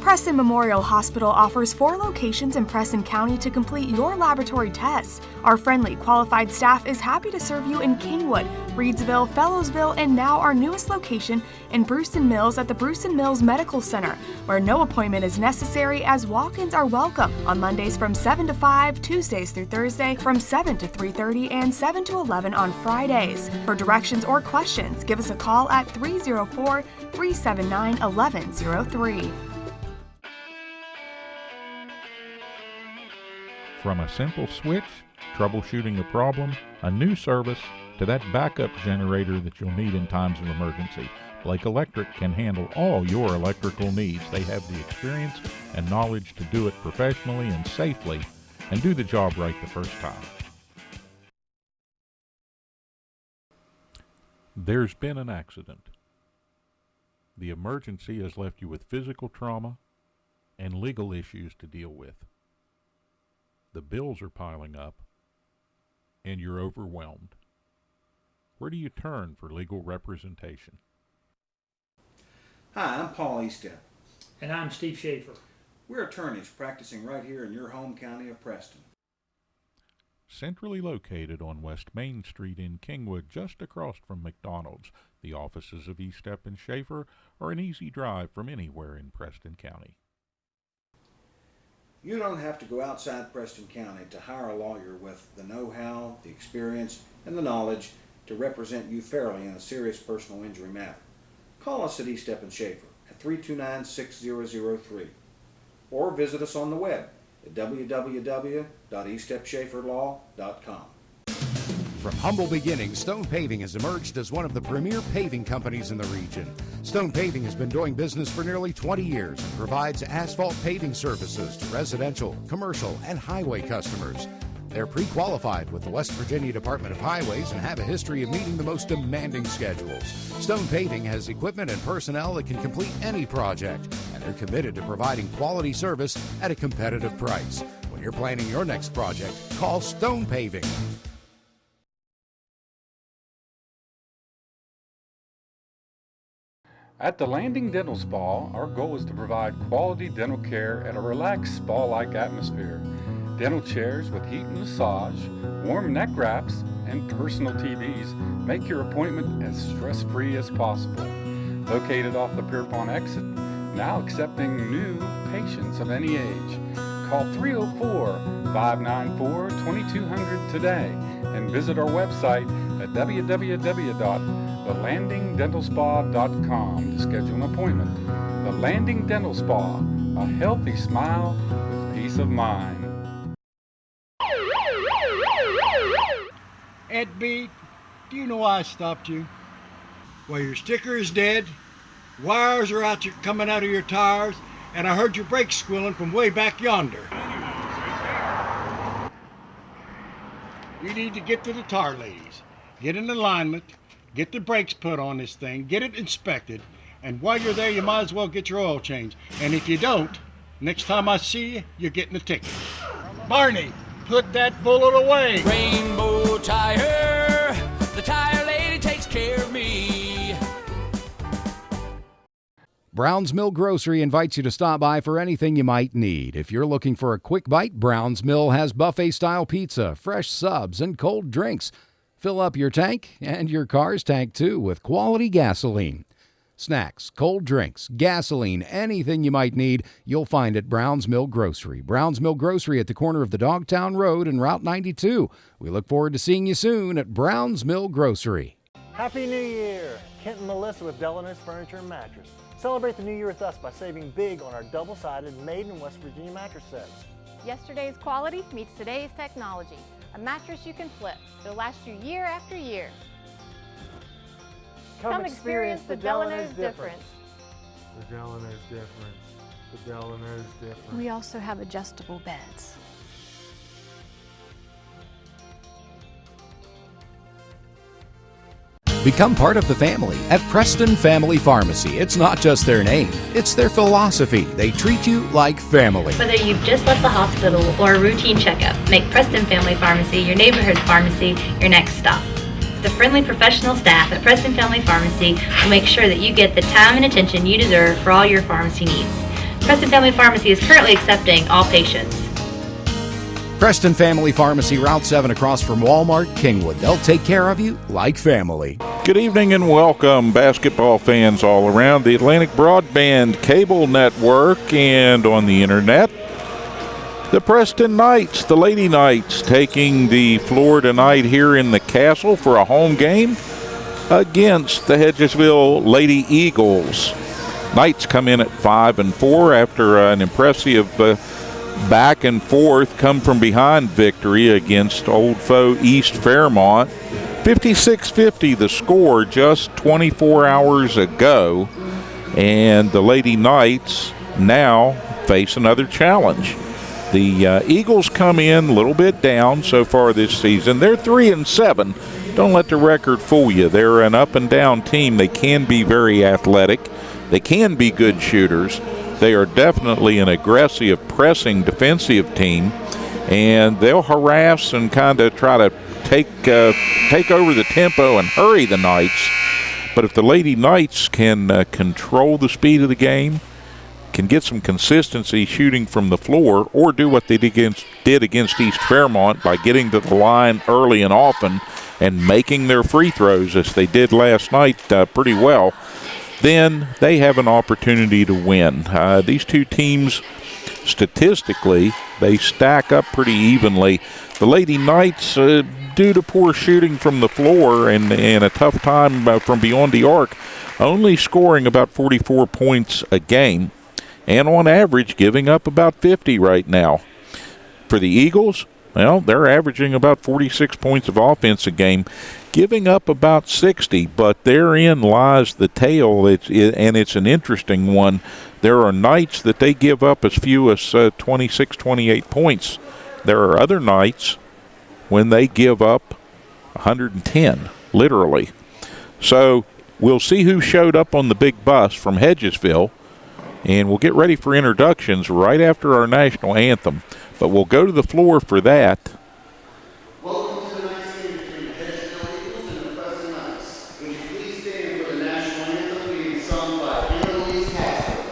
Preston Memorial Hospital offers 4 locations in Preston County to complete your laboratory tests. Our friendly, qualified staff is happy to serve you in Kingwood, Reedsville, Fellowsville, and now our newest location in Brewston Mills at the Brewston Mills Medical Center, where no appointment is necessary as walk-ins are welcome on Mondays from 7 to 5, Tuesdays through Thursday from 7 to 3:30, and 7 to 11 on Fridays. For directions or questions, give us a call at 304-379-1103. From a simple switch, troubleshooting a problem, a new service, to that backup generator that you'll need in times of emergency, Blake Electric can handle all your electrical needs. They have the experience and knowledge to do it professionally and safely and do the job right the first time. There's been an accident. The emergency has left you with physical trauma and legal issues to deal with. The bills are piling up, and you're overwhelmed. Where do you turn for legal representation? Hi, I'm Paul Eastep. And I'm Steve Schaefer. We're attorneys practicing right here in your home county of Preston. Centrally located on West Main Street in Kingwood, just across from McDonald's, the offices of Eastep and Schaefer are an easy drive from anywhere in Preston County. You don't have to go outside Preston County to hire a lawyer with the know-how, the experience, and the knowledge to represent you fairly in a serious personal injury matter. Call us at Eastep and Schaefer at 329-6003 or visit us on the web at www.eastepschaeferlaw.com. From humble beginnings, Stone Paving has emerged as one of the premier paving companies in the region. Stone Paving has been doing business for nearly 20 years and provides asphalt paving services to residential, commercial, and highway customers. They're pre-qualified with the West Virginia Department of Highways and have a history of meeting the most demanding schedules. Stone Paving has equipment and personnel that can complete any project, and they're committed to providing quality service at a competitive price. When you're planning your next project, call Stone Paving. At the Landing Dental Spa, our goal is to provide quality dental care at a relaxed spa-like atmosphere. Dental chairs with heat and massage, warm neck wraps, and personal TVs make your appointment as stress-free as possible. Located off the Pierpont exit, now accepting new patients of any age. Call 304-594-2200 today and visit our website at www.thelandingdentalspa.com to schedule an appointment. The Landing Dental Spa, a healthy smile with peace of mind. Ed B, do you know why I stopped you? Well, your sticker is dead, wires are coming out of your tires, and I heard your brakes squealing from way back yonder. You need to get to the tar ladies, get in alignment, get the brakes put on this thing, get it inspected, and while you're there, you might as well get your oil changed. And if you don't, next time I see you, you're getting a ticket. Barney, put that bullet away. Rainbow Tire, the tire lady takes care of me. Brown's Mill Grocery invites you to stop by for anything you might need. If you're looking for a quick bite, Brown's Mill has buffet-style pizza, fresh subs, and cold drinks. Fill up your tank and your car's tank, too, with quality gasoline. Snacks, cold drinks, gasoline, anything you might need, you'll find at Brown's Mill Grocery. Brown's Mill Grocery at the corner of the Dogtown Road and Route 92. We look forward to seeing you soon at Brown's Mill Grocery. Happy New Year! Kent and Melissa with Delano's Furniture and Mattress. Celebrate the new year with us by saving big on our double-sided made in West Virginia mattress sets. Yesterday's quality meets today's technology. A mattress you can flip. It'll last you year after year. Come experience the Delano's difference. The Delano's difference. The Delano's difference. We also have adjustable beds. Become part of the family at Preston Family Pharmacy. It's not just their name, it's their philosophy. They treat you like family. Whether you've just left the hospital or a routine checkup, make Preston Family Pharmacy your neighborhood pharmacy your next stop. The friendly professional staff at Preston Family Pharmacy will make sure that you get the time and attention you deserve for all your pharmacy needs. Preston Family Pharmacy is currently accepting all patients. Preston Family Pharmacy, Route 7 across from Walmart, Kingwood. They'll take care of you like family. Good evening and welcome, basketball fans all around the Atlantic Broadband Cable Network and on the internet. The Preston Knights, the Lady Knights, taking the floor tonight here in the Castle for a home game against the Hedgesville Lady Eagles. Knights come in at 5-4 after an impressive back and forth come from behind victory against old foe East Fairmont. 56-50 the score just 24 hours ago, and the Lady Knights now face another challenge. The Eagles come in a little bit down so far this season. They're 3-7. Don't let the record fool you. They're an up and down team. They can be very athletic. They can be good shooters. They are definitely an aggressive, pressing, defensive team, and they'll harass and kind of try to take over the tempo and hurry the Knights. But if the Lady Knights can control the speed of the game, can get some consistency shooting from the floor, or do what they did against East Fairmont by getting to the line early and often and making their free throws, as they did last night pretty well, then they have an opportunity to win. These two teams, statistically, they stack up pretty evenly. The Lady Knights, due to poor shooting from the floor and a tough time from beyond the arc, only scoring about 44 points a game, and on average giving up about 50 right now. For the Eagles, well, they're averaging about 46 points of offense a game, giving up about 60, but therein lies the tale, and it's an interesting one. There are nights that they give up as few as 26, 28 points. There are other nights when they give up 110, literally. So we'll see who showed up on the big bus from Hedgesville, and we'll get ready for introductions right after our national anthem. But we'll go to the floor for that. Welcome to tonight's game between the Hedgesville Eagles and the Preston Knights. Would you please stand for the national anthem being sung by Annalise Casper?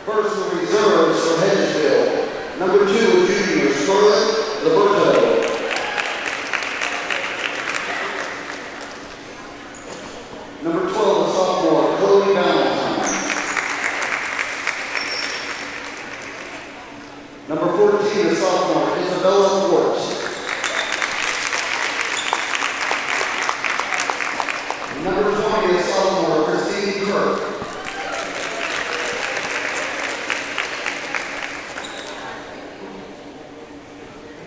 First, the reserves for Hedgesville. Number 2, junior Scarlett Liberto. Number 12, a sophomore, Chloe Valentine. Number 14, a sophomore, Isabella Fort. Number 20, a sophomore, Christine Kirk.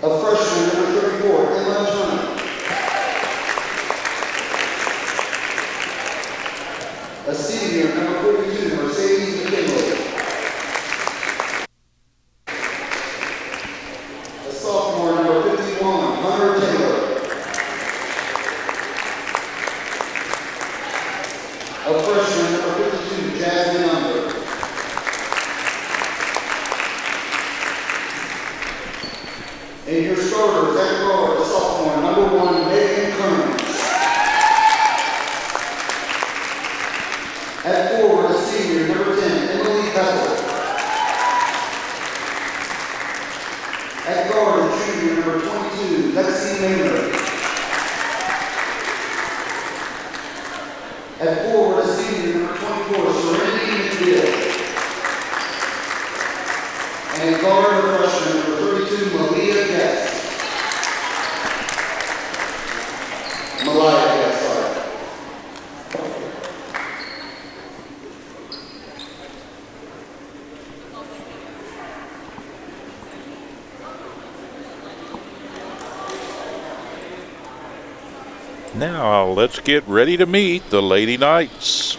A freshman, number 34, Emma Turner. A senior, number 42, Mercedes McKinley. A sophomore, number 51, Hunter Taylor. A freshman, number 52, Jasmine Under. And your starters at guard, a sophomore, number 1, Megan Kearns. At forward, a senior, number 10, Emily Bethel. At guard, a junior, number 22, Lexi Maynard. At forward, a senior, number 24, Serenity McGill. And at guard, a freshman, number 32, Malia Guest. Malaya Guest, sorry. Now let's get ready to meet the Lady Knights.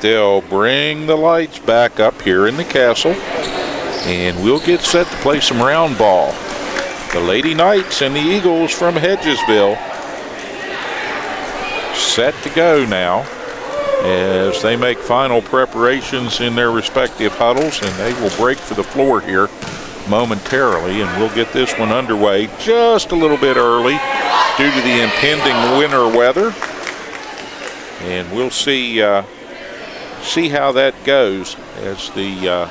They'll bring the lights back up here in the castle, and we'll get set to play some round ball. The Lady Knights and the Eagles from Hedgesville set to go now as they make final preparations in their respective huddles, and they will break for the floor here momentarily, and we'll get this one underway just a little bit early due to the impending winter weather, and we'll see how that goes as the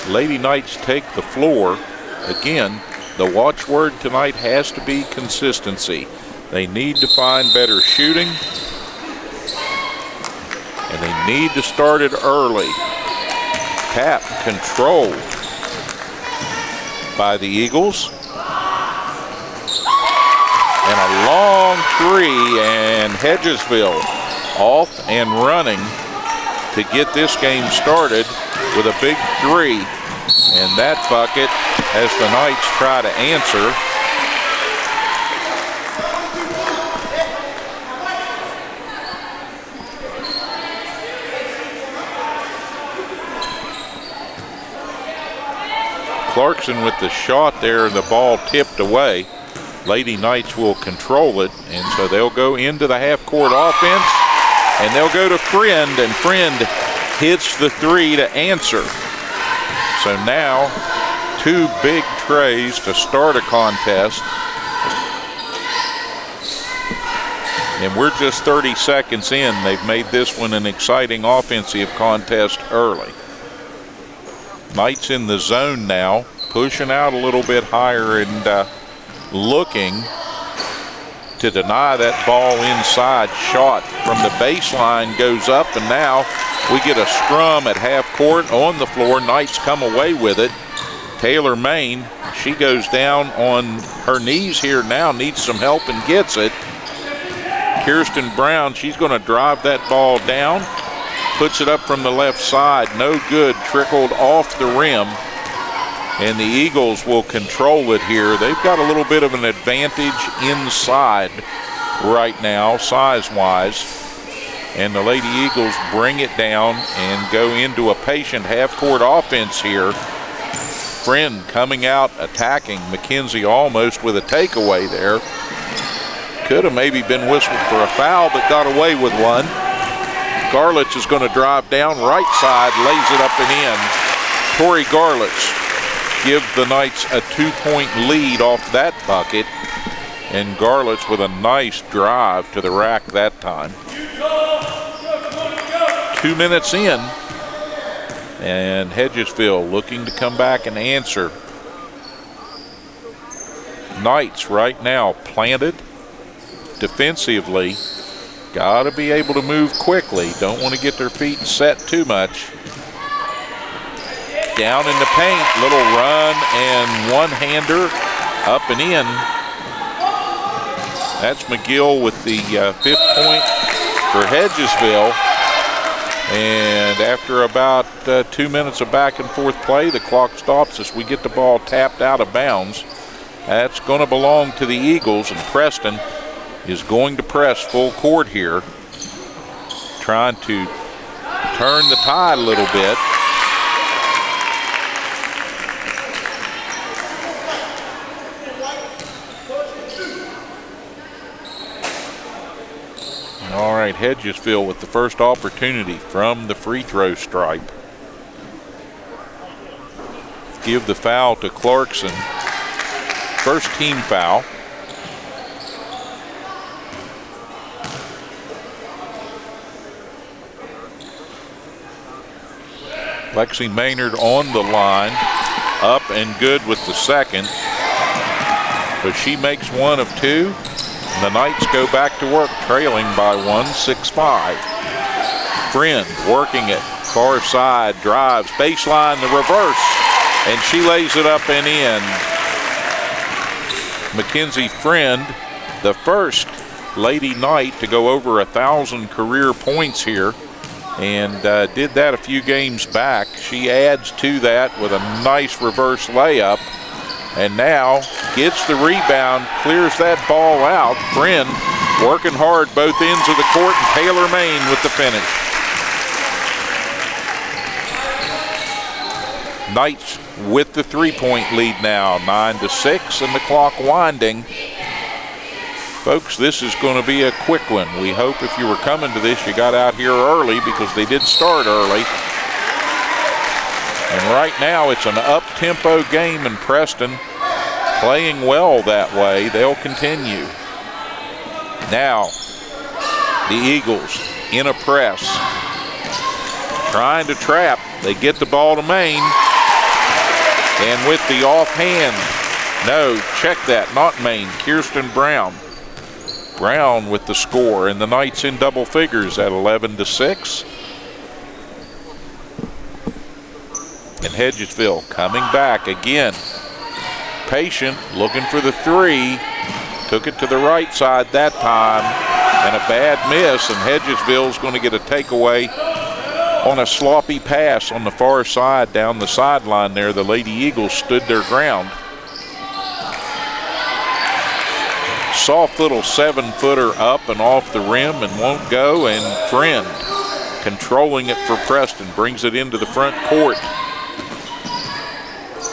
Lady Knights take the floor. Again, the watchword tonight has to be consistency. They need to find better shooting, and they need to start it early. Tap control by the Eagles. And a long three, and Hedgesville off and running to get this game started with a big three. And that bucket as the Knights try to answer. Clarkson with the shot there, the ball tipped away. Lady Knights will control it, and so they'll go into the half-court offense, and they'll go to Friend, and Friend hits the three to answer. So now, two big trays to start a contest. And we're just 30 seconds in. They've made this one an exciting offensive contest early. Knights in the zone now, pushing out a little bit higher and looking to deny that ball inside. Shot from the baseline goes up, and now we get a scrum at half court on the floor. Knights come away with it. Taylor Main, she goes down on her knees here now, needs some help and gets it. Kirsten Brown, she's going to drive that ball down, puts it up from the left side, no good, trickled off the rim. And the Eagles will control it here. They've got a little bit of an advantage inside right now, size-wise. And the Lady Eagles bring it down and go into a patient half-court offense here. Friend coming out, attacking. McKenzie almost with a takeaway there. Could have maybe been whistled for a foul, but got away with one. Garlitz is going to drive down right side, lays it up and in. Tori Garlitz give the Knights a 2-point lead off that bucket, and Garlitz with a nice drive to the rack that time. 2 minutes in, and Hedgesville looking to come back and answer. Knights right now planted defensively. Got to be able to move quickly. Don't want to get their feet set too much. Down in the paint, little run and one-hander up and in. That's McGill with the 5th point for Hedgesville. And after about 2 minutes of back and forth play, the clock stops as we get the ball tapped out of bounds. That's going to belong to the Eagles, and Preston is going to press full court here, trying to turn the tide a little bit. All right, Hedgesville with the first opportunity from the free throw stripe. Give the foul to Clarkson. First team foul. Lexi Maynard on the line, up and good with the second. But she makes one of two. The Knights go back to work, trailing by 1, 6-5. Friend working it, far side, drives, baseline, the reverse, and she lays it up and in. Mackenzie Friend, the first Lady Knight to go over 1,000 career points here, and did that a few games back. She adds to that with a nice reverse layup. And now gets the rebound, clears that ball out. Friend working hard both ends of the court, and Taylor Main with the finish. Knights with the 3-point lead now, 9-6, and the clock winding. Folks, this is going to be a quick one. We hope if you were coming to this, you got out here early, because they did start early. And right now it's an up-tempo game in Preston, playing well that way. They'll continue. Now the Eagles in a press, trying to trap. They get the ball to Main, and with the offhand, no, check that, not Main, Kirsten Brown. Brown with the score, and the Knights in double figures at 11-6. And Hedgesville coming back again. Patient, looking for the three. Took it to the right side that time. And a bad miss, and Hedgesville's going to get a takeaway on a sloppy pass on the far side down the sideline there. The Lady Eagles stood their ground. Soft little 7-footer up and off the rim and won't go, and Friend controlling it for Preston, brings it into the front court.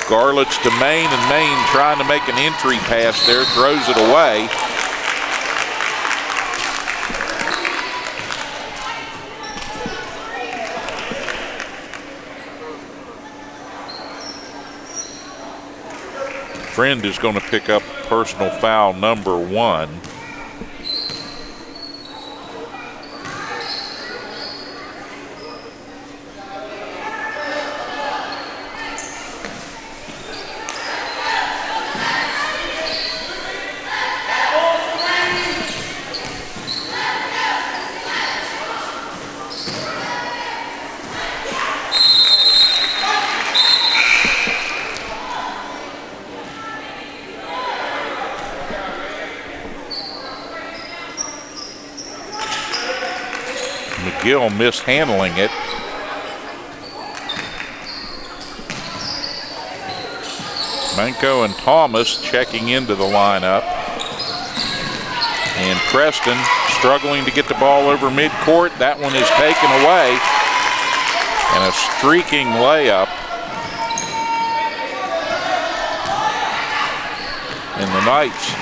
Garlett's to Main, and Main trying to make an entry pass there, throws it away. Friend is going to pick up personal foul number 1. Gill mishandling it. Manko and Thomas checking into the lineup. And Preston struggling to get the ball over midcourt. That one is taken away. And a streaking layup. And the Knights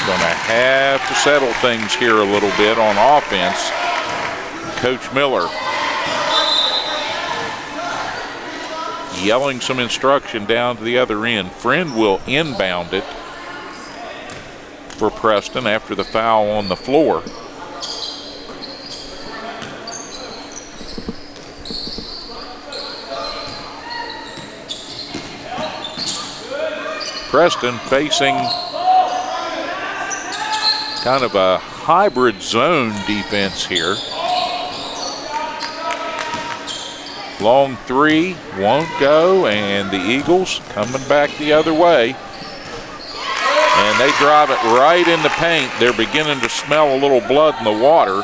going to have to settle things here a little bit on offense. Coach Miller yelling some instruction down to the other end. Friend will inbound it for Preston after the foul on the floor. Preston facing kind of a hybrid zone defense here. Long three, won't go, and the Eagles coming back the other way. And they drive it right in the paint. They're beginning to smell a little blood in the water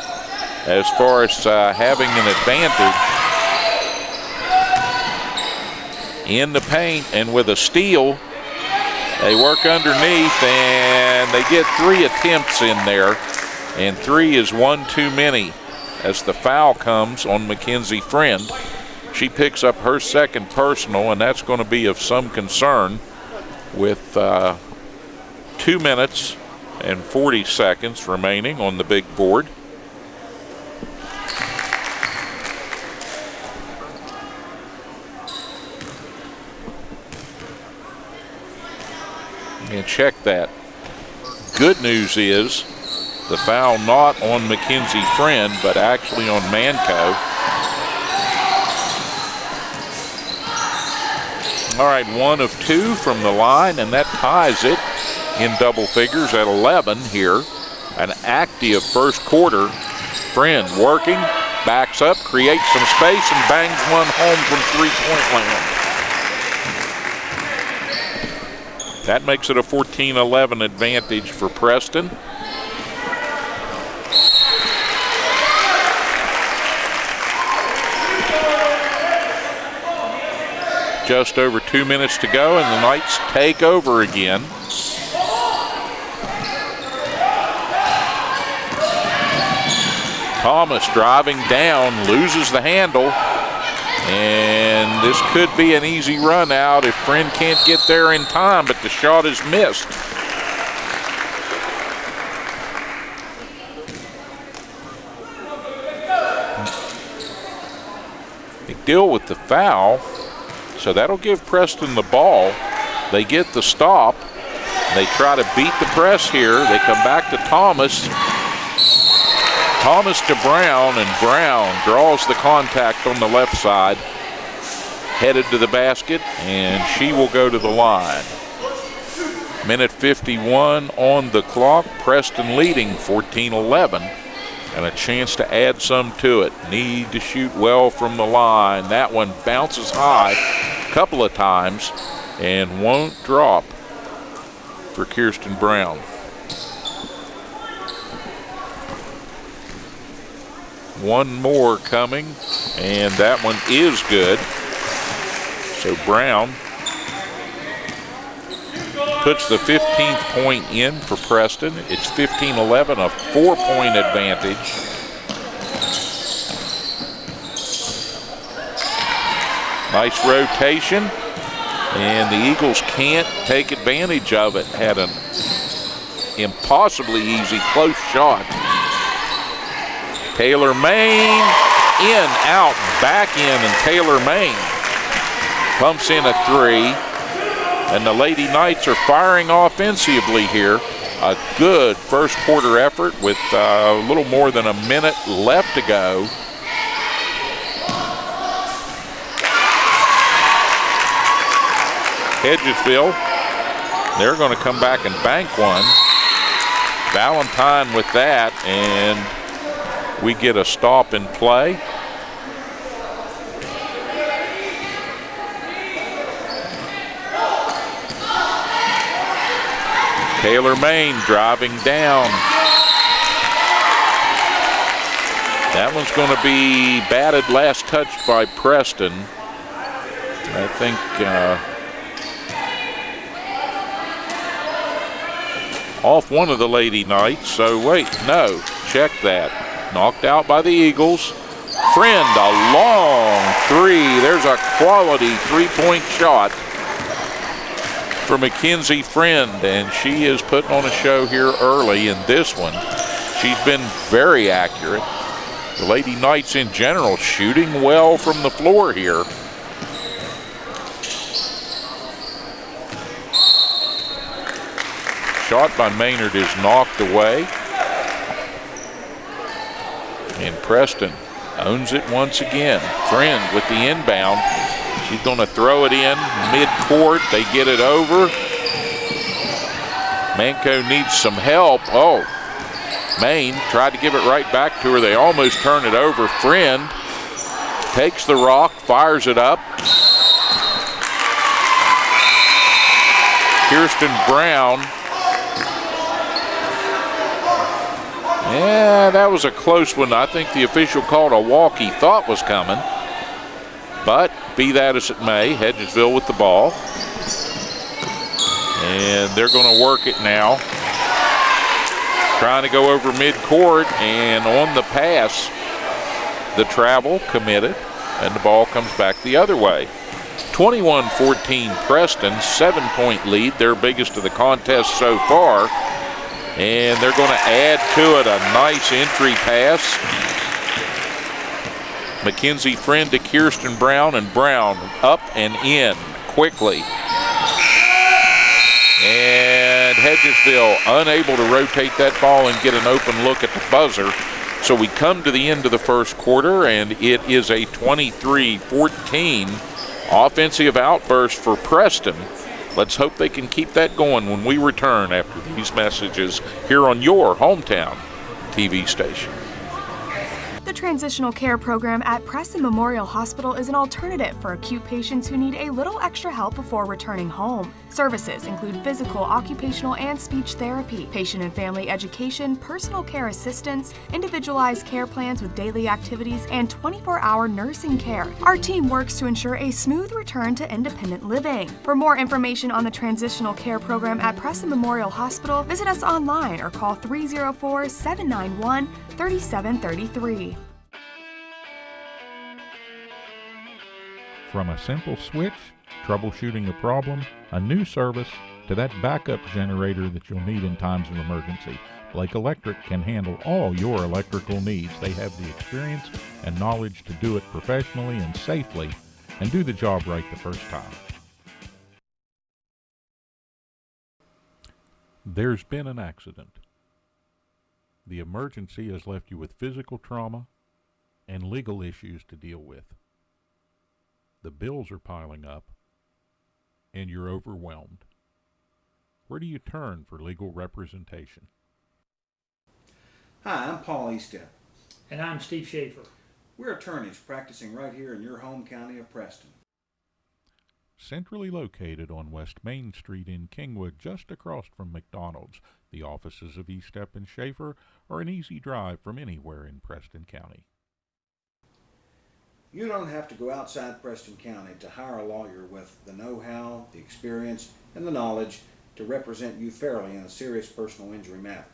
as far as having an advantage. In the paint, and with a steal, they work underneath, and they get 3 attempts in there, and 3 is one too many as the foul comes on Mackenzie Friend. She picks up her second personal, and that's going to be of some concern with 2 minutes and 40 seconds remaining on the big board. And check that. Good news is the foul not on Mackenzie Friend, but actually on Manko. All right, 1 of 2 from the line, and that ties it in double figures at 11 here. An active first quarter. Friend working, backs up, creates some space, and bangs one home from three-point land. That makes it a 14-11 advantage for Preston. Just over 2 minutes to go, and the Knights take over again. Thomas driving down, loses the handle, and this could be an easy run out if Friend can't get there in time, but the shot is missed. They deal with the foul. So that'll give Preston the ball. They get the stop. They try to beat the press here. They come back to Thomas. Thomas to Brown, and Brown draws the contact on the left side. Headed to the basket, and she will go to the line. Minute 51 on the clock. Preston leading 14-11 and a chance to add some to it. Need to shoot well from the line. That one bounces high a couple of times and won't drop for Kirsten Brown. One more coming, and that one is good. So Brown puts the 15th point in for Preston. It's 15-11, a 4-point advantage. Nice rotation, and the Eagles can't take advantage of it. Had an impossibly easy close shot. Taylor Main, in, out, back in, and Taylor Main pumps in a 3. And the Lady Knights are firing offensively here. A good first quarter effort with a little more than a minute left to go. Hedgesville, they're going to come back and bank one. Valentine with that, and we get a stop in play. Taylor Main driving down. That one's going to be batted last touch by Preston. I think off one of the Lady Knights. So wait, no, check that. Knocked out by the Eagles. Friend, a long 3. There's a quality 3-point shot for Mackenzie Friend, and she is putting on a show here early in this one. She's been very accurate. The Lady Knights in general shooting well from the floor here. Shot by Maynard is knocked away. And Preston owns it once again. Friend with the inbound. She's going to throw it in mid-court. They get it over. Manco needs some help. Oh, Maine tried to give it right back to her. They almost turn it over. Friend takes the rock, fires it up. Kirsten Brown. Yeah, that was a close one. I think the official called a walk he thought was coming. But be that as it may, Hedgesville with the ball. And they're going to work it now. Trying to go over midcourt, and on the pass, the travel committed, and the ball comes back the other way. 21-14 Preston, 7-point lead, their biggest of the contest so far. And they're going to add to it a nice entry pass. Mackenzie Friend to Kirsten Brown, and Brown up and in quickly. And Hedgesville unable to rotate that ball and get an open look at the buzzer. So we come to the end of the first quarter, and it is a 23-14 offensive outburst for Preston. Let's hope they can keep that going when we return after these messages here on your hometown TV station. The Transitional Care Program at Preston Memorial Hospital is an alternative for acute patients who need a little extra help before returning home. Services include physical, occupational, and speech therapy, patient and family education, personal care assistance, individualized care plans with daily activities, and 24-hour nursing care. Our team works to ensure a smooth return to independent living. For more information on the Transitional Care Program at Preston Memorial Hospital, visit us online or call 304-791-3733. From a simple switch, troubleshooting a problem, a new service, to that backup generator that you'll need in times of emergency, Blake Electric can handle all your electrical needs. They have the experience and knowledge to do it professionally and safely and do the job right the first time. There's been an accident. The emergency has left you with physical trauma and legal issues to deal with. The bills are piling up, and you're overwhelmed. Where do you turn for legal representation? Hi, I'm Paul Eastep, And I'm Steve Schaefer. We're attorneys practicing right here in your home county of Preston. Centrally located on West Main Street in Kingwood, just across from McDonald's, the offices of East Schaefer are an easy drive from anywhere in Preston County. You don't have to go outside Preston County to hire a lawyer with the know-how, the experience, and the knowledge to represent you fairly in a serious personal injury matter.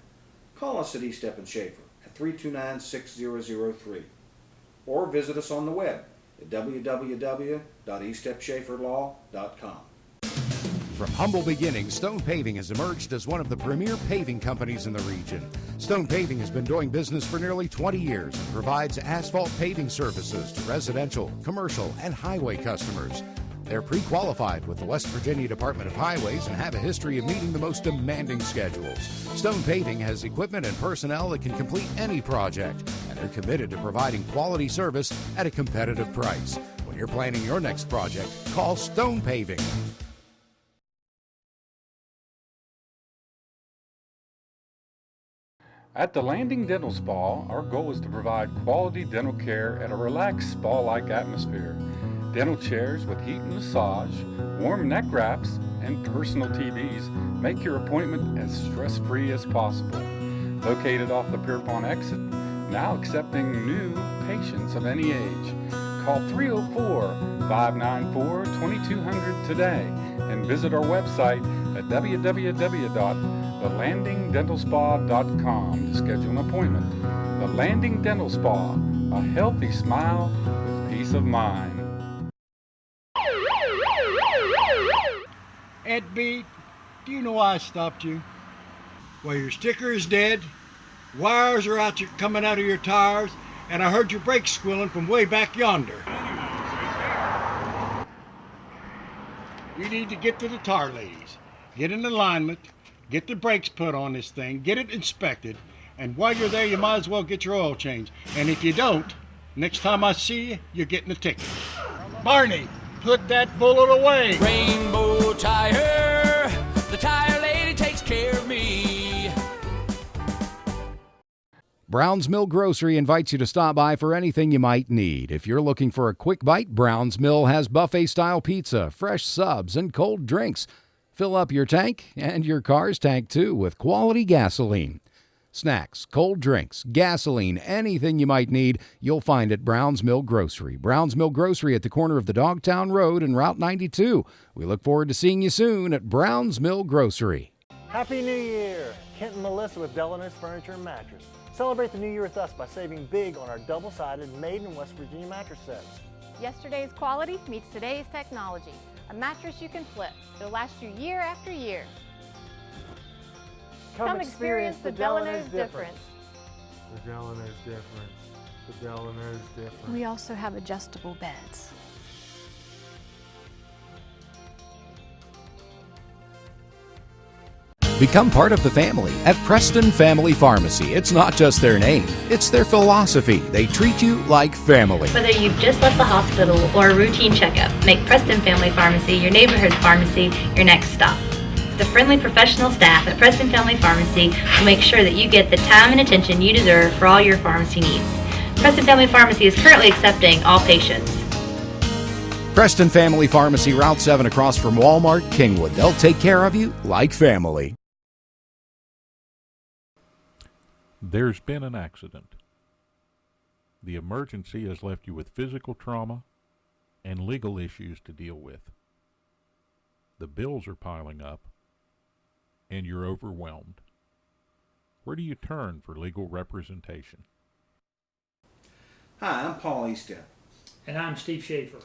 Call us at East Schaefer at 329-6003 or visit us on the web at www.eaststepschaeferlaw.com. From humble beginnings, Stone Paving has emerged as one of the premier paving companies in the region. Stone Paving has been doing business for nearly 20 years and provides asphalt paving services to residential, commercial, and highway customers. They're pre-qualified with the West Virginia Department of Highways and have a history of meeting the most demanding schedules. Stone Paving has equipment and personnel that can complete any project, and they're committed to providing quality service at a competitive price. When you're planning your next project, call Stone Paving. At the Landing Dental Spa, our goal is to provide quality dental care at a relaxed spa-like atmosphere. Dental chairs with heat and massage, warm neck wraps, and personal TVs make your appointment as stress-free as possible. Located off the Pierpont exit, now accepting new patients of any age. Call 304-594-2200 today and visit our website at www.thelandingdentalspa.com to schedule an appointment. The Landing Dental Spa, a healthy smile with peace of mind. Ed B, do you know why I stopped you? Well, your sticker is dead, wires are coming out of your tires, and I heard your brakes squealing from way back yonder. You need to get to the tar ladies, get in alignment, get the brakes put on this thing, get it inspected, and while you're there, you might as well get your oil changed. And if you don't, next time I see you, you're getting a ticket. Barney, put that bullet away. Rainbow Tire, the tire lady takes care of me. Brown's Mill Grocery invites you to stop by for anything you might need. If you're looking for a quick bite, Brown's Mill has buffet-style pizza, fresh subs, and cold drinks. Fill up your tank and your car's tank, too, with quality gasoline. Snacks, cold drinks, gasoline, anything you might need, you'll find at Brown's Mill Grocery. Brown's Mill Grocery at the corner of the Dogtown Road and Route 92. We look forward to seeing you soon at Brown's Mill Grocery. Happy New Year! Kent and Melissa with Delano's Furniture and Mattress. Celebrate the new year with us by saving big on our double-sided made in West Virginia mattress sets. Yesterday's quality meets today's technology. A mattress you can flip. It'll last you year after year. Come experience the Delano's difference. The Delano's difference. The Delano's difference. We also have adjustable beds. Become part of the family at Preston Family Pharmacy. It's not just their name, it's their philosophy. They treat you like family. Whether you've just left the hospital or a routine checkup, make Preston Family Pharmacy your neighborhood pharmacy your next stop. The friendly professional staff at Preston Family Pharmacy will make sure that you get the time and attention you deserve for all your pharmacy needs. Preston Family Pharmacy is currently accepting all patients. Preston Family Pharmacy, Route 7 across from Walmart, Kingwood. They'll take care of you like family. There's been an accident. The emergency has left you with physical trauma and legal issues to deal with. The bills are piling up, and you're overwhelmed. Where do you turn for legal representation? Hi, I'm Paul Eastep. And I'm Steve Schaefer.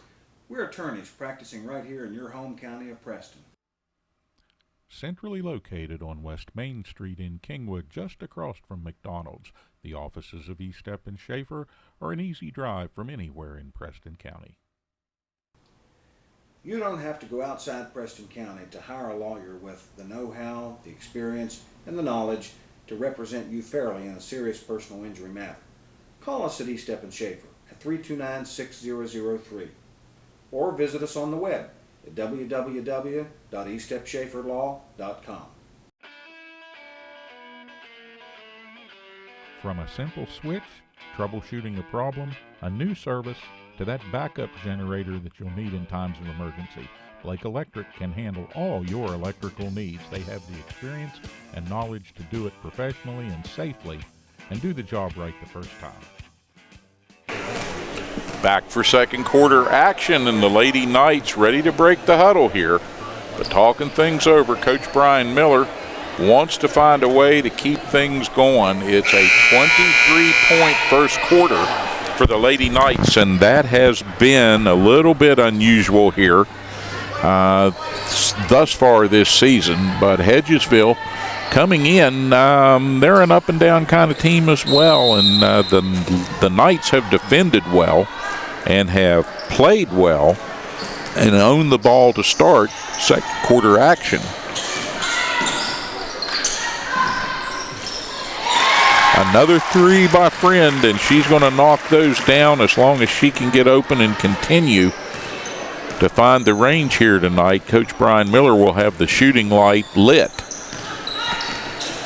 We're attorneys practicing right here in your home county of Preston. Centrally located on West Main Street in Kingwood, just across from McDonald's, the offices of East Schaefer are an easy drive from anywhere in Preston County. You don't have to go outside Preston County to hire a lawyer with the know-how, the experience, and the knowledge to represent you fairly in a serious personal injury matter. Call us at East Schaefer at 329-6003 or visit us on the web at www.eaststepschaeferlaw.com. From a simple switch, troubleshooting a problem, a new service, to that backup generator that you'll need in times of emergency. Blake Electric can handle all your electrical needs. They have the experience and knowledge to do it professionally and safely and do the job right the first time. Back for second quarter action, and the Lady Knights ready to break the huddle here. But talking things over, Coach Brian Miller wants to find a way to keep things going. It's a 23-point first quarter for the Lady Knights, and that has been a little bit unusual here thus far this season. But Hedgesville coming in, they're an up-and-down kind of team as well, and the Knights have defended well and have played well and owned the ball to start second quarter action. Another three by Friend, and she's going to knock those down as long as she can get open and continue to find the range here tonight. Coach Brian Miller will have the shooting light lit.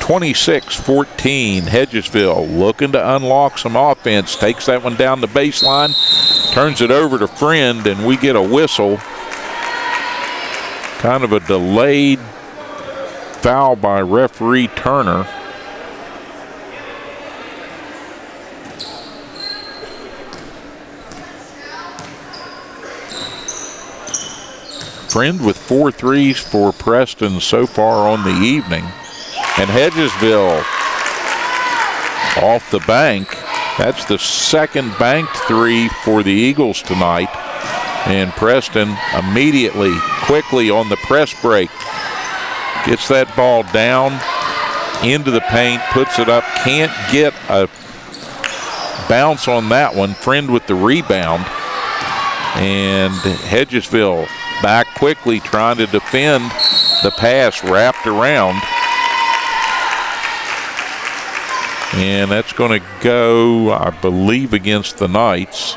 26-14, Hedgesville looking to unlock some offense. Takes that one down the baseline, turns it over to Friend, and we get a whistle. Kind of a delayed foul by referee Turner. Friend with 4 threes for Preston so far on the evening. And Hedgesville off the bank. That's the second banked three for the Eagles tonight. And Preston immediately, quickly on the press break, gets that ball down into the paint, puts it up, can't get a bounce on that one. Friend with the rebound. And Hedgesville back quickly trying to defend the pass wrapped around. And that's going to go, I believe, against the Knights.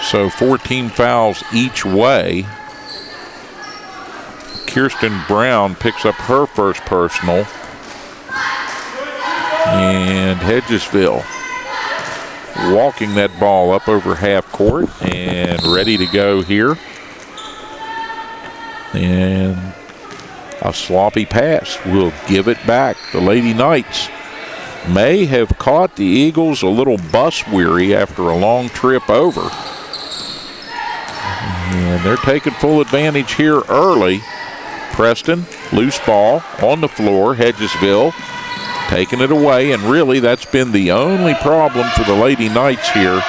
So 14 fouls each way. Kirsten Brown picks up her first personal. And Hedgesville walking that ball up over half court and ready to go here. And a sloppy pass will give it back. The Lady Knights may have caught the Eagles a little bus weary after a long trip over. And they're taking full advantage here early. Preston, loose ball on the floor. Hedgesville taking it away, and really that's been the only problem for the Lady Knights here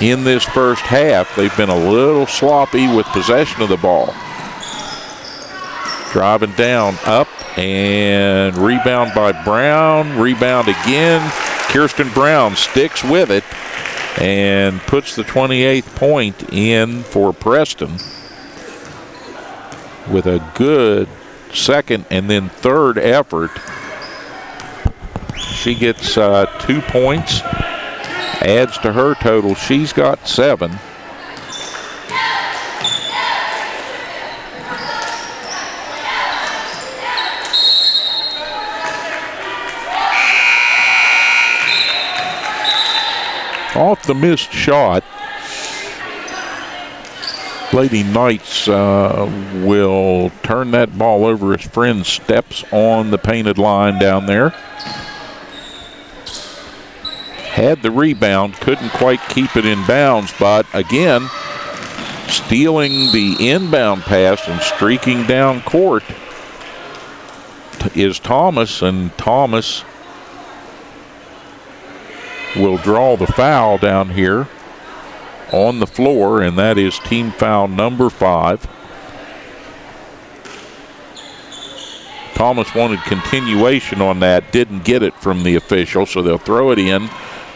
in this first half. They've been a little sloppy with possession of the ball. Driving down, up, and rebound by Brown. Rebound again. Kirsten Brown sticks with it and puts the 28th point in for Preston with a good second and then third effort. She gets 2 points, adds to her total. She's got 7. Off the missed shot, Lady Knights will turn that ball over as Friend steps on the painted line down there. Had the rebound, couldn't quite keep it in bounds, but again, stealing the inbound pass and streaking down court is Thomas, and Thomas will draw the foul down here on the floor, and that is team foul number 5. Thomas wanted continuation on that, didn't get it from the official, so they'll throw it in.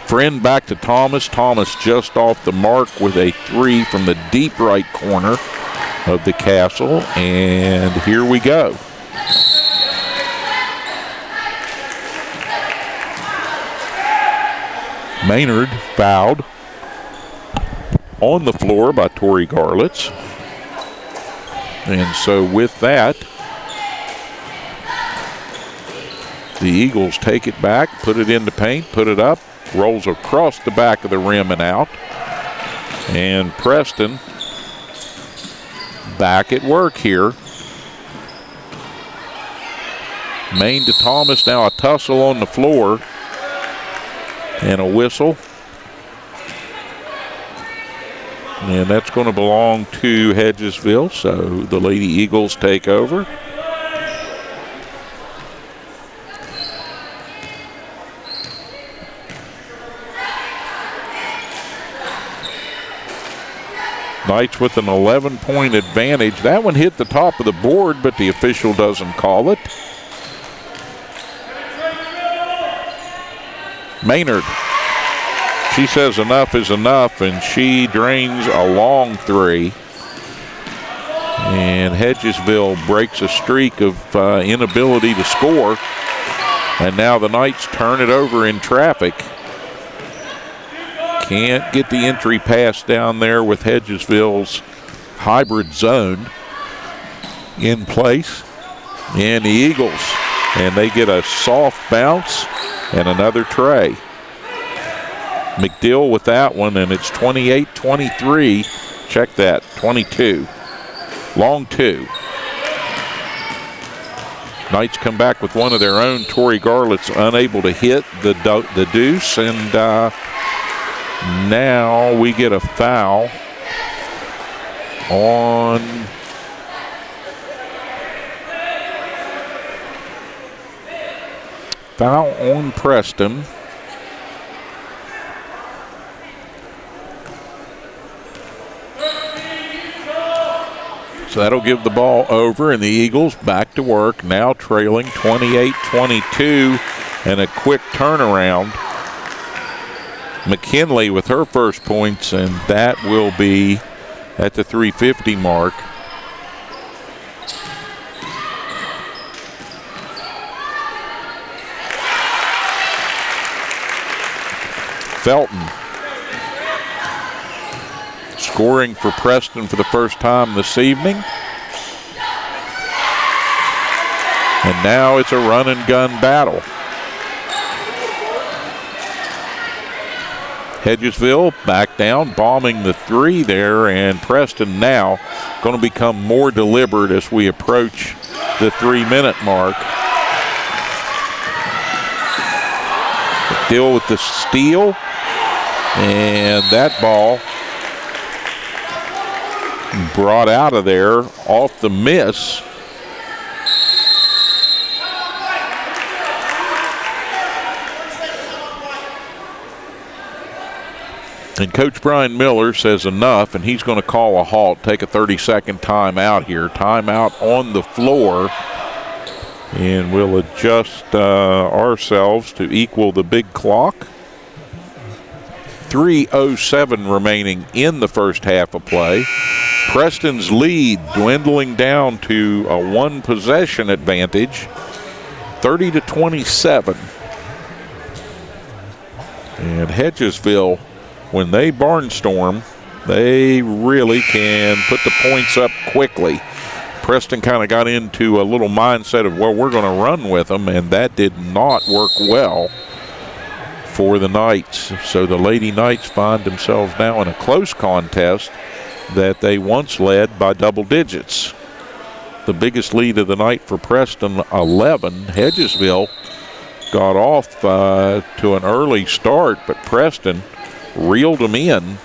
Friend back to Thomas. Thomas just off the mark with a 3 from the deep right corner of the castle, and here we go. Maynard fouled on the floor by Tori Garlitz. And so with that, The Eagles take it back, put it in the paint, put it up, rolls across the back of the rim and out. And Preston back at work here. Main to Thomas, now a tussle on the floor and a whistle. And that's going to belong to Hedgesville, so the Lady Eagles take over. Knights with an 11-point advantage. That one hit the top of the board, but the official doesn't call it. Maynard. She says enough is enough, and she drains a long three. And Hedgesville breaks a streak of inability to score. And now the Knights turn it over in traffic. Can't get the entry pass down there with Hedgesville's hybrid zone in place. And the Eagles, and they get a soft bounce and another tray. McDill with that one, and it's 28-23. Check that, 22. Long two. Knights come back with one of their own. Tori Garlett's unable to hit the deuce, and now we get a foul on Preston. So that'll give the ball over, and the Eagles back to work, now trailing 28-22, and a quick turnaround. McKinley with her first points, and that will be at the 3:50 mark. Felton scoring for Preston for the first time this evening. And now it's a run and gun battle. Hedgesville back down, bombing the three there, and Preston now going to become more deliberate as we approach the 3-minute mark. Deal with the steal, and that ball brought out of there off the miss. And Coach Brian Miller says enough, and he's going to call a halt, take a 30-second timeout here. Timeout on the floor. And we'll adjust ourselves to equal the big clock. 3:07 remaining in the first half of play. Preston's lead dwindling down to a one-possession advantage, 30-27. And Hedgesville, when they barnstorm, they really can put the points up quickly. Preston kind of got into a little mindset of, well, we're going to run with them, and that did not work well for the Knights. So the Lady Knights find themselves now in a close contest that they once led by double digits. The biggest lead of the night for Preston, 11. Hedgesville got off to an early start, but Preston reeled them in.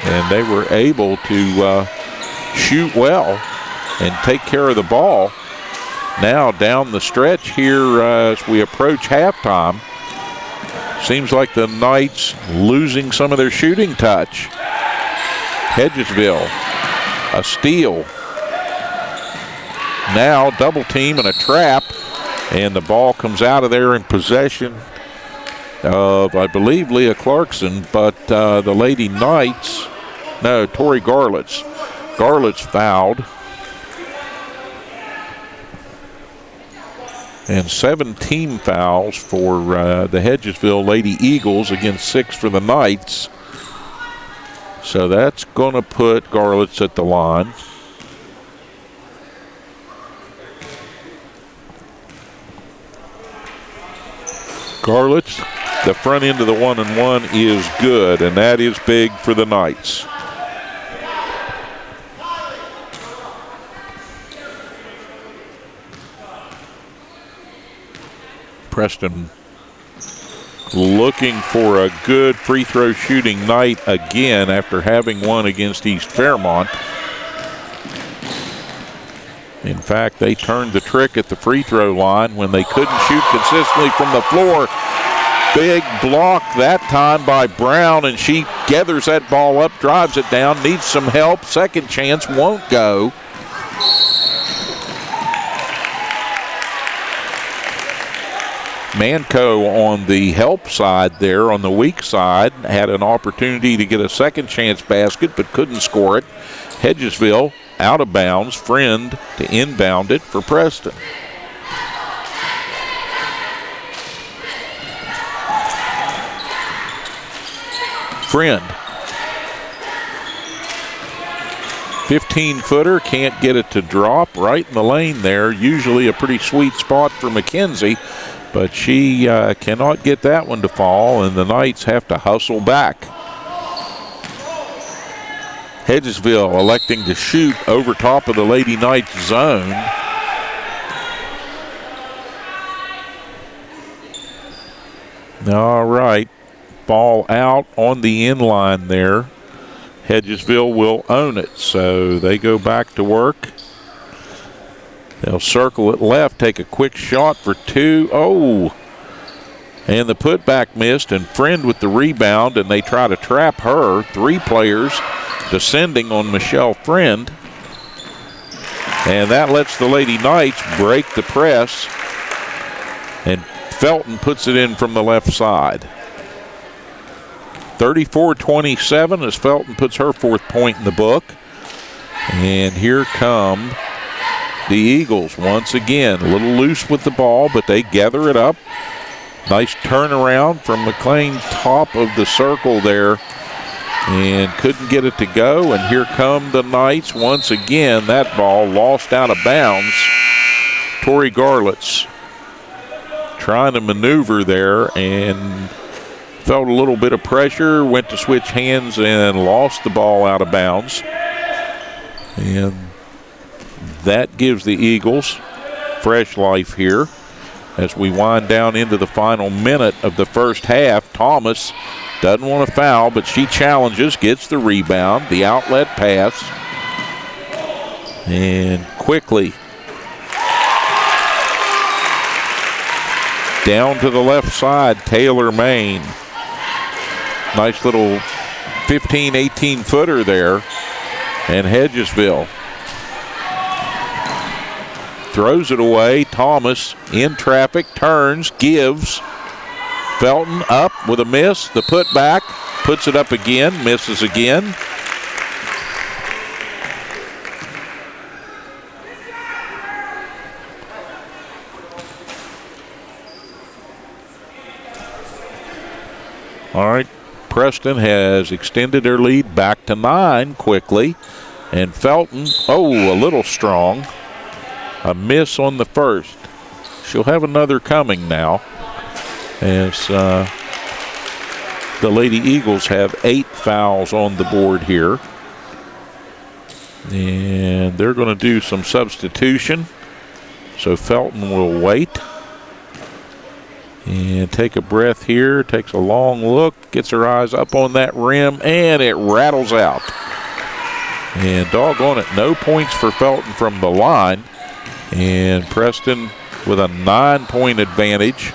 And they were able to shoot well and take care of the ball. Now down the stretch here as we approach halftime, seems like the Knights losing some of their shooting touch. Hedgesville, a steal. Now double team and a trap, and the ball comes out of there in possession of, I believe, Leah Clarkson, but the Lady Knights, no, Tori Garlett's fouled. And 7 team fouls for the Hedgesville Lady Eagles against 6 for the Knights. So that's going to put Garlett's at the line. Garlitz, the front end of the 1-and-1 is good, and that is big for the Knights. Preston looking for a good free throw shooting night again after having one against East Fairmont. In fact, they turned the trick at the free throw line when they couldn't shoot consistently from the floor. Big block that time by Brown, and she gathers that ball up, drives it down, needs some help. Second chance won't go. Manco on the help side there, on the weak side, had an opportunity to get a second chance basket but couldn't score it. Hedgesville out of bounds. Friend to inbound it for Preston. Friend. 15-footer, can't get it to drop. Right in the lane there. Usually a pretty sweet spot for McKenzie, but she cannot get that one to fall, and the Knights have to hustle back. Hedgesville electing to shoot over top of the Lady Knights zone. All right, ball out on the inline there. Hedgesville will own it, so they go back to work. They'll circle it left, take a quick shot for two. Oh, and the putback missed, and Friend with the rebound, and they try to trap her. Three players descending on Michelle Friend. And that lets the Lady Knights break the press, and Felton puts it in from the left side. 34-27 as Felton puts her fourth point in the book. And here come the Eagles once again. A little loose with the ball, but they gather it up. Nice turnaround from McLean, top of the circle there, and couldn't get it to go. And here come the Knights once again. That ball lost out of bounds. Tori Garlitz trying to maneuver there and felt a little bit of pressure, went to switch hands and lost the ball out of bounds. And that gives the Eagles fresh life here as we wind down into the final minute of the first half. Thomas doesn't want to foul, but she challenges, gets the rebound, the outlet pass, and quickly down to the left side, Taylor Main. Nice little 15, 18-footer there. And Hedgesville throws it away. Thomas in traffic, turns, gives. Felton up with a miss. The putback, puts it up again, misses again. All right, Preston has extended their lead back to 9 quickly. And Felton, a little strong. A miss on the first. She'll have another coming now, as the Lady Eagles have 8 fouls on the board here. And they're going to do some substitution. So Felton will wait and take a breath here, takes a long look, gets her eyes up on that rim, and it rattles out. And doggone it, no points for Felton from the line. And Preston with a 9-point advantage.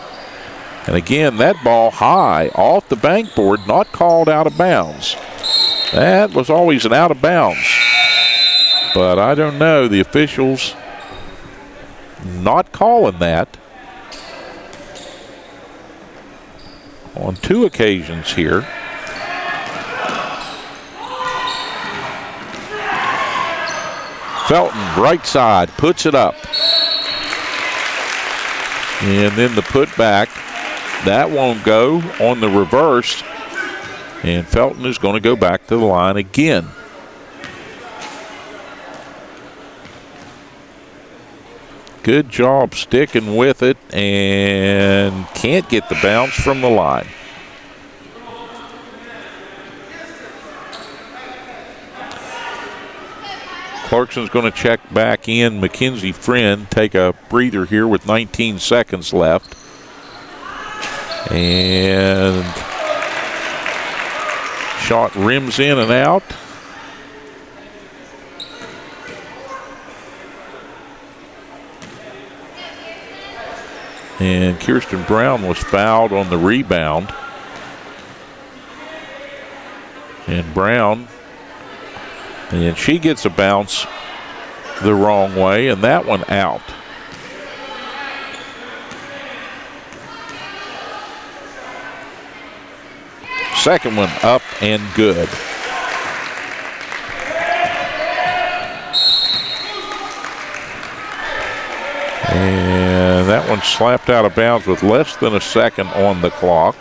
And again, that ball high off the bankboard, not called out of bounds. That was always an out of bounds. But I don't know, the officials not calling that on 2 occasions here. Felton, right side, puts it up. And then the putback, that won't go on the reverse. And Felton is going to go back to the line again. Good job sticking with it and can't get the bounce from the line. Clarkson's going to check back in. Mackenzie Friend take a breather here with 19 seconds left. And shot rims in and out. And Kirsten Brown was fouled on the rebound. And Brown, and she gets a bounce the wrong way, and that one out. Second one up and good. And that one slapped out of bounds with less than a second on the clock.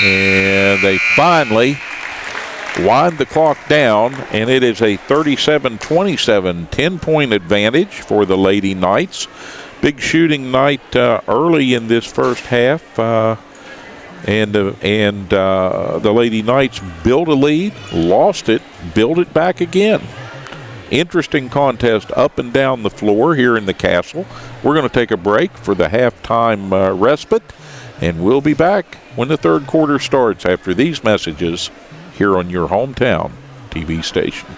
And they finally wind the clock down, and it is a 37-27 10-point advantage for the Lady Knights. Big shooting night early in this first half, and the Lady Knights built a lead, lost it, built it back again. Interesting contest up and down the floor here in the Castle. We're going to take a break for the halftime respite, and we'll be back when the third quarter starts after these messages here on your hometown TV station.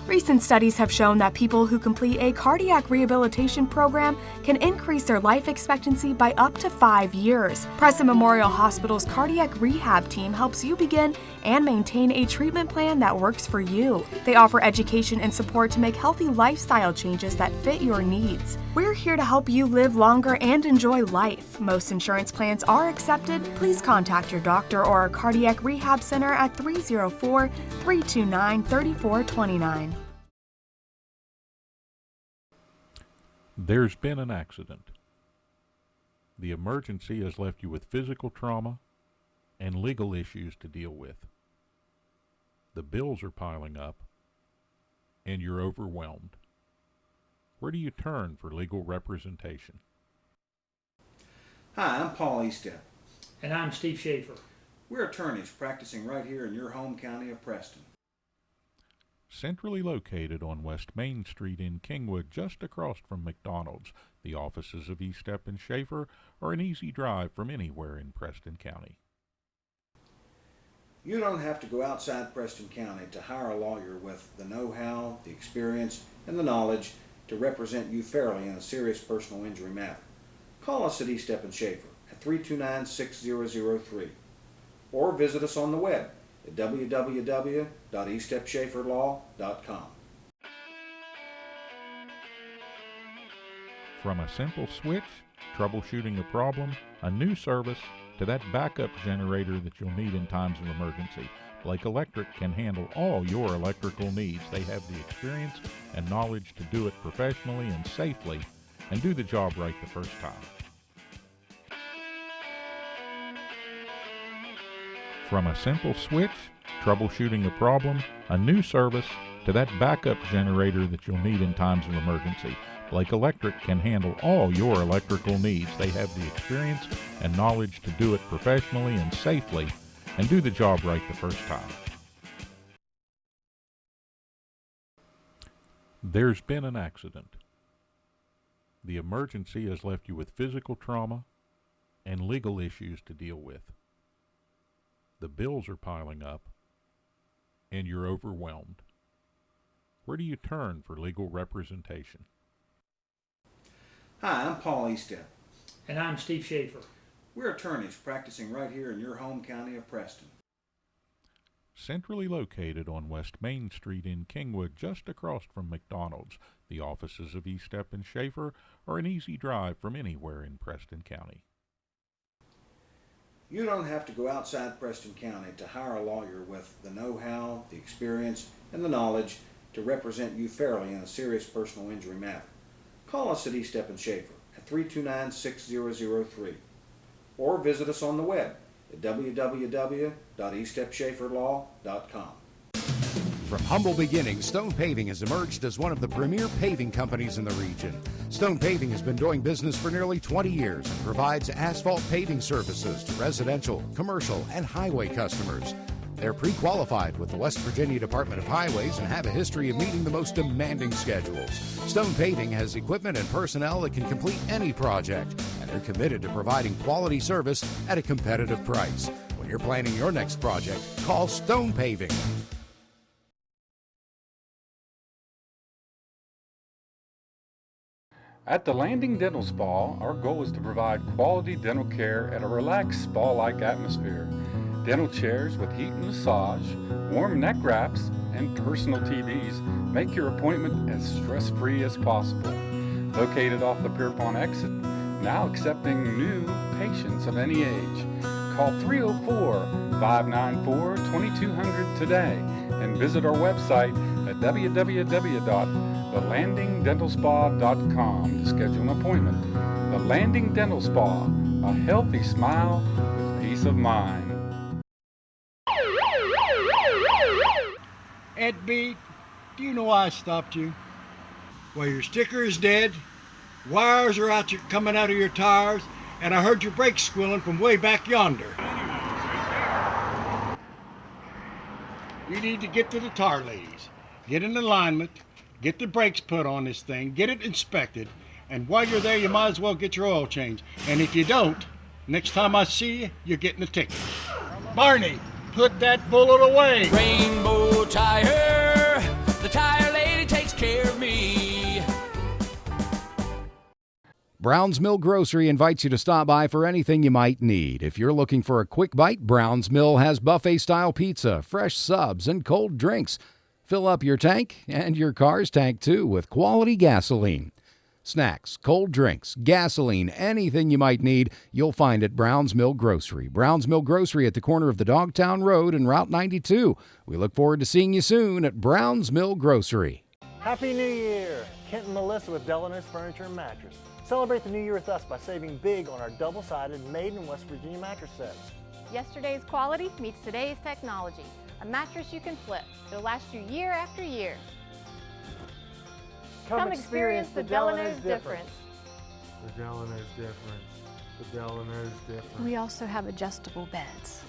Recent studies have shown that people who complete a cardiac rehabilitation program can increase their life expectancy by up to 5 years. Preston Memorial Hospital's cardiac rehab team helps you begin and maintain a treatment plan that works for you. They offer education and support to make healthy lifestyle changes that fit your needs. We're here to help you live longer and enjoy life. Most insurance plans are accepted. Please contact your doctor or our cardiac rehab center at 304-329-3429. There's been an accident. The emergency has left you with physical trauma and legal issues to deal with. The bills are piling up, and you're overwhelmed. Where do you turn for legal representation? Hi, I'm Paul Eastep. And I'm Steve Schaefer. We're attorneys practicing right here in your home county of Preston. Centrally located on West Main Street in Kingwood, just across from McDonald's, the offices of Eastep and Schaefer are an easy drive from anywhere in Preston County. You don't have to go outside Preston County to hire a lawyer with the know-how, the experience, and the knowledge to represent you fairly in a serious personal injury matter. Call us at Eastep and Schaefer at 329-6003 or visit us on the web at www.eastepschaeferlaw.com. From a simple switch, troubleshooting a problem, a new service, to that backup generator that you'll need in times of emergency, Blake Electric can handle all your electrical needs. They have the experience and knowledge to do it professionally and safely and do the job right the first time. From a simple switch, troubleshooting a problem, a new service, to that backup generator that you'll need in times of emergency, Blake Electric can handle all your electrical needs. They have the experience and knowledge to do it professionally and safely and do the job right the first time. There's been an accident. The emergency has left you with physical trauma and legal issues to deal with. The bills are piling up, and you're overwhelmed. Where do you turn for legal representation? Hi, I'm Paul Eastep. And I'm Steve Schaefer. We're attorneys practicing right here in your home county of Preston. Centrally located on West Main Street in Kingwood, just across from McDonald's, the offices of Eastep and Schaefer are an easy drive from anywhere in Preston County. You don't have to go outside Preston County to hire a lawyer with the know-how, the experience, and the knowledge to represent you fairly in a serious personal injury matter. Call us at Eastep and Schaefer at 329-6003 or visit us on the web at www.eastepschaeferlaw.com. From humble beginnings, Stone Paving has emerged as one of the premier paving companies in the region. Stone Paving has been doing business for nearly 20 years and provides asphalt paving services to residential, commercial, and highway customers. They're pre-qualified with the West Virginia Department of Highways and have a history of meeting the most demanding schedules. Stone Paving has equipment and personnel that can complete any project, and they're committed to providing quality service at a competitive price. When you're planning your next project, call Stone Paving. At the Landing Dental Spa, our goal is to provide quality dental care at a relaxed spa-like atmosphere. Dental chairs with heat and massage, warm neck wraps, and personal TVs make your appointment as stress-free as possible. Located off the Pierpont exit, now accepting new patients of any age. Call 304-594-2200 today and visit our website at www.thelandingdentalspa.com to schedule an appointment. The Landing Dental Spa, a healthy smile with peace of mind. Ed B, do you know why I stopped you? Well, your sticker is dead, wires are coming out of your tires, and I heard your brakes squealing from way back yonder. You need to get to the tar ladies, get in alignment, get the brakes put on this thing, get it inspected, and while you're there, you might as well get your oil changed. And if you don't, next time I see you, you're getting a ticket. Barney, put that bullet away. Rainbow Tire, the tire lady takes care of me. Brown's Mill Grocery invites you to stop by for anything you might need. If you're looking for a quick bite, Brown's Mill has buffet-style pizza, fresh subs, and cold drinks. Fill up your tank and your car's tank, too, with quality gasoline. Snacks, cold drinks, gasoline, anything you might need, you'll find at Brown's Mill Grocery. Brown's Mill Grocery at the corner of the Dogtown Road and Route 92. We look forward to seeing you soon at Brown's Mill Grocery. Happy New Year! Kent and Melissa with Delano's Furniture and Mattress. Celebrate the new year with us by saving big on our double-sided made in West Virginia mattress sets. Yesterday's quality meets today's technology. A mattress you can flip. It'll last you year after year. Come experience the Delano's difference. The Delano's difference. The Delano's difference. We also have adjustable beds.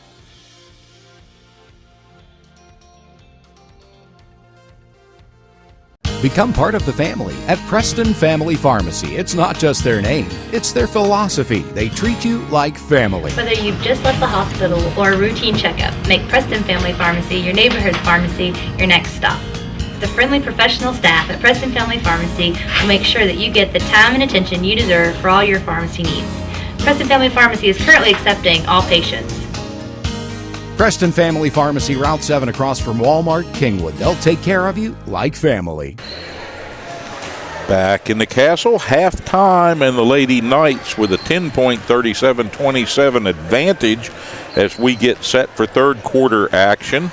Become part of the family at Preston Family Pharmacy. It's not just their name, it's their philosophy. They treat you like family. Whether you've just left the hospital or a routine checkup, make Preston Family Pharmacy your neighborhood pharmacy your next stop. The friendly professional staff at Preston Family Pharmacy will make sure that you get the time and attention you deserve for all your pharmacy needs. Preston Family Pharmacy is currently accepting all patients. Preston Family Pharmacy, Route 7 across from Walmart, Kingwood. They'll take care of you like family. Back in the castle, halftime, and the Lady Knights with a 10-point 37-27 advantage as we get set for third quarter action.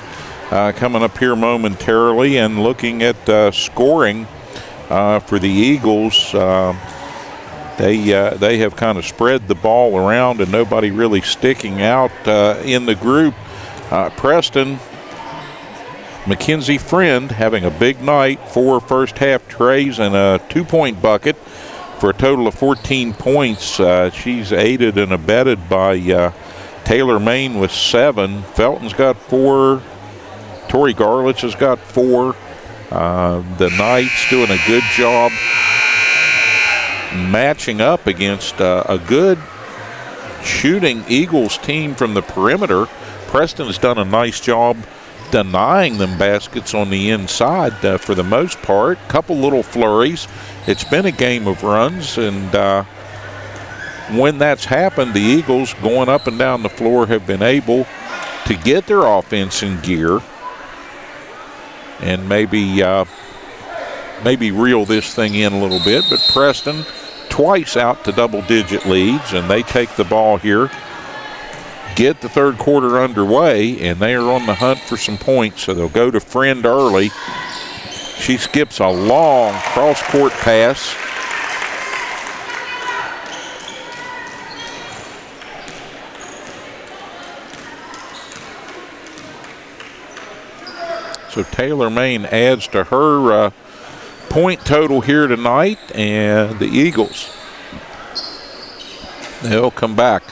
Coming up here momentarily and looking at scoring for the Eagles. They have kind of spread the ball around and nobody really sticking out in the group. Preston, Mackenzie Friend having a big night, 4 first half trays and a 2-point bucket for a total of 14 points. She's aided and abetted by Taylor Main with 7. Felton's got 4. Tori Garlitz has got 4. The Knights doing a good job matching up against a good shooting Eagles team from the perimeter. Preston has done a nice job denying them baskets on the inside for the most part. Couple little flurries. It's been a game of runs, and when that's happened, the Eagles going up and down the floor have been able to get their offense in gear and maybe reel this thing in a little bit. But Preston twice out to double-digit leads, and they take the ball here, get the third quarter underway, and they are on the hunt for some points. So they'll go to Friend early. She skips a long cross-court pass. So Taylor Maine adds to her point total here tonight, and the Eagles, they'll come back,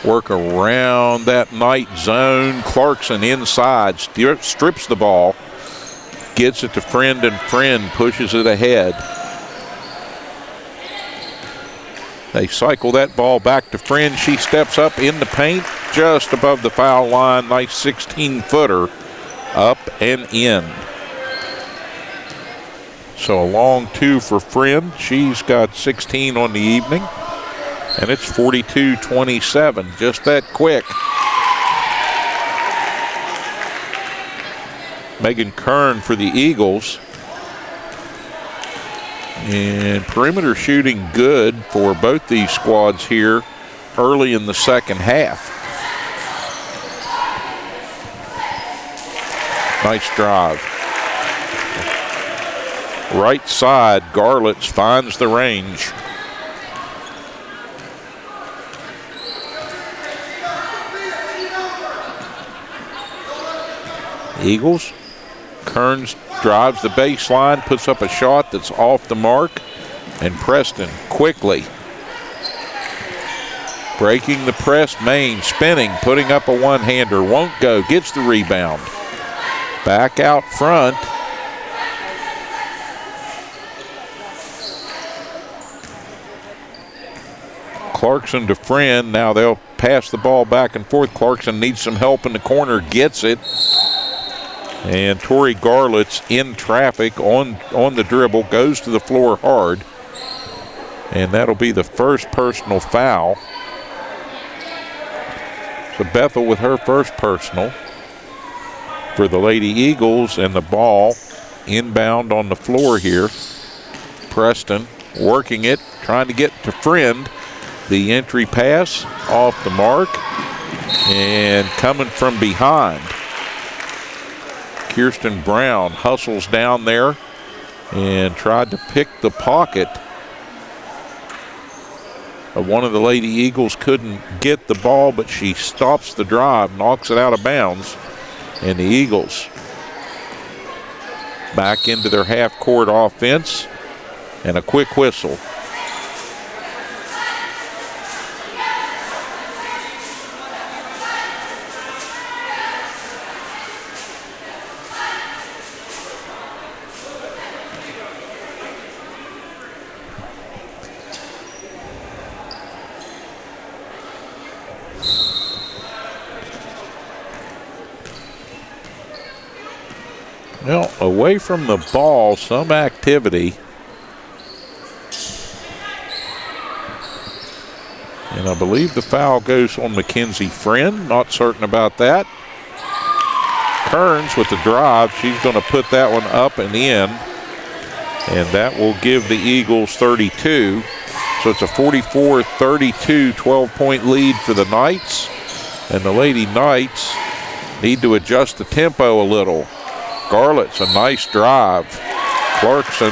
work around that Knight zone. Clarkson inside, strips the ball, gets it to Friend, and Friend pushes it ahead. They cycle that ball back to Friend. She steps up in the paint just above the foul line. Nice 16-footer up and in. So a long 2 for Friend. She's got 16 on the evening. And it's 42-27, just that quick. Megan Kern for the Eagles. And perimeter shooting good for both these squads here early in the second half. Nice drive. Right side, Garlitz finds the range. Eagles. Kearns drives the baseline, puts up a shot that's off the mark, and Preston quickly breaking the press. Maine spinning, putting up a one-hander, won't go, gets the rebound. Back out front. Clarkson to Friend. Now they'll pass the ball back and forth. Clarkson needs some help in the corner, gets it. And Tori Garlitz in traffic on the dribble, goes to the floor hard. And that'll be the first personal foul. So Bethel with her first personal for the Lady Eagles, and the ball inbound on the floor here. Preston working it, trying to get to Friend. The entry pass off the mark, and coming from behind, Kirsten Brown hustles down there and tried to pick the pocket. One of the Lady Eagles couldn't get the ball, but she stops the drive, knocks it out of bounds, and the Eagles back into their half-court offense, and a quick whistle. Well, away from the ball, some activity. And I believe the foul goes on Mackenzie Friend. Not certain about that. Kearns with the drive. She's going to put that one up and in. And that will give the Eagles 32. So it's a 44-32 12-point lead for the Knights. And the Lady Knights need to adjust the tempo a little. Garlitz, a nice drive. Clarkson.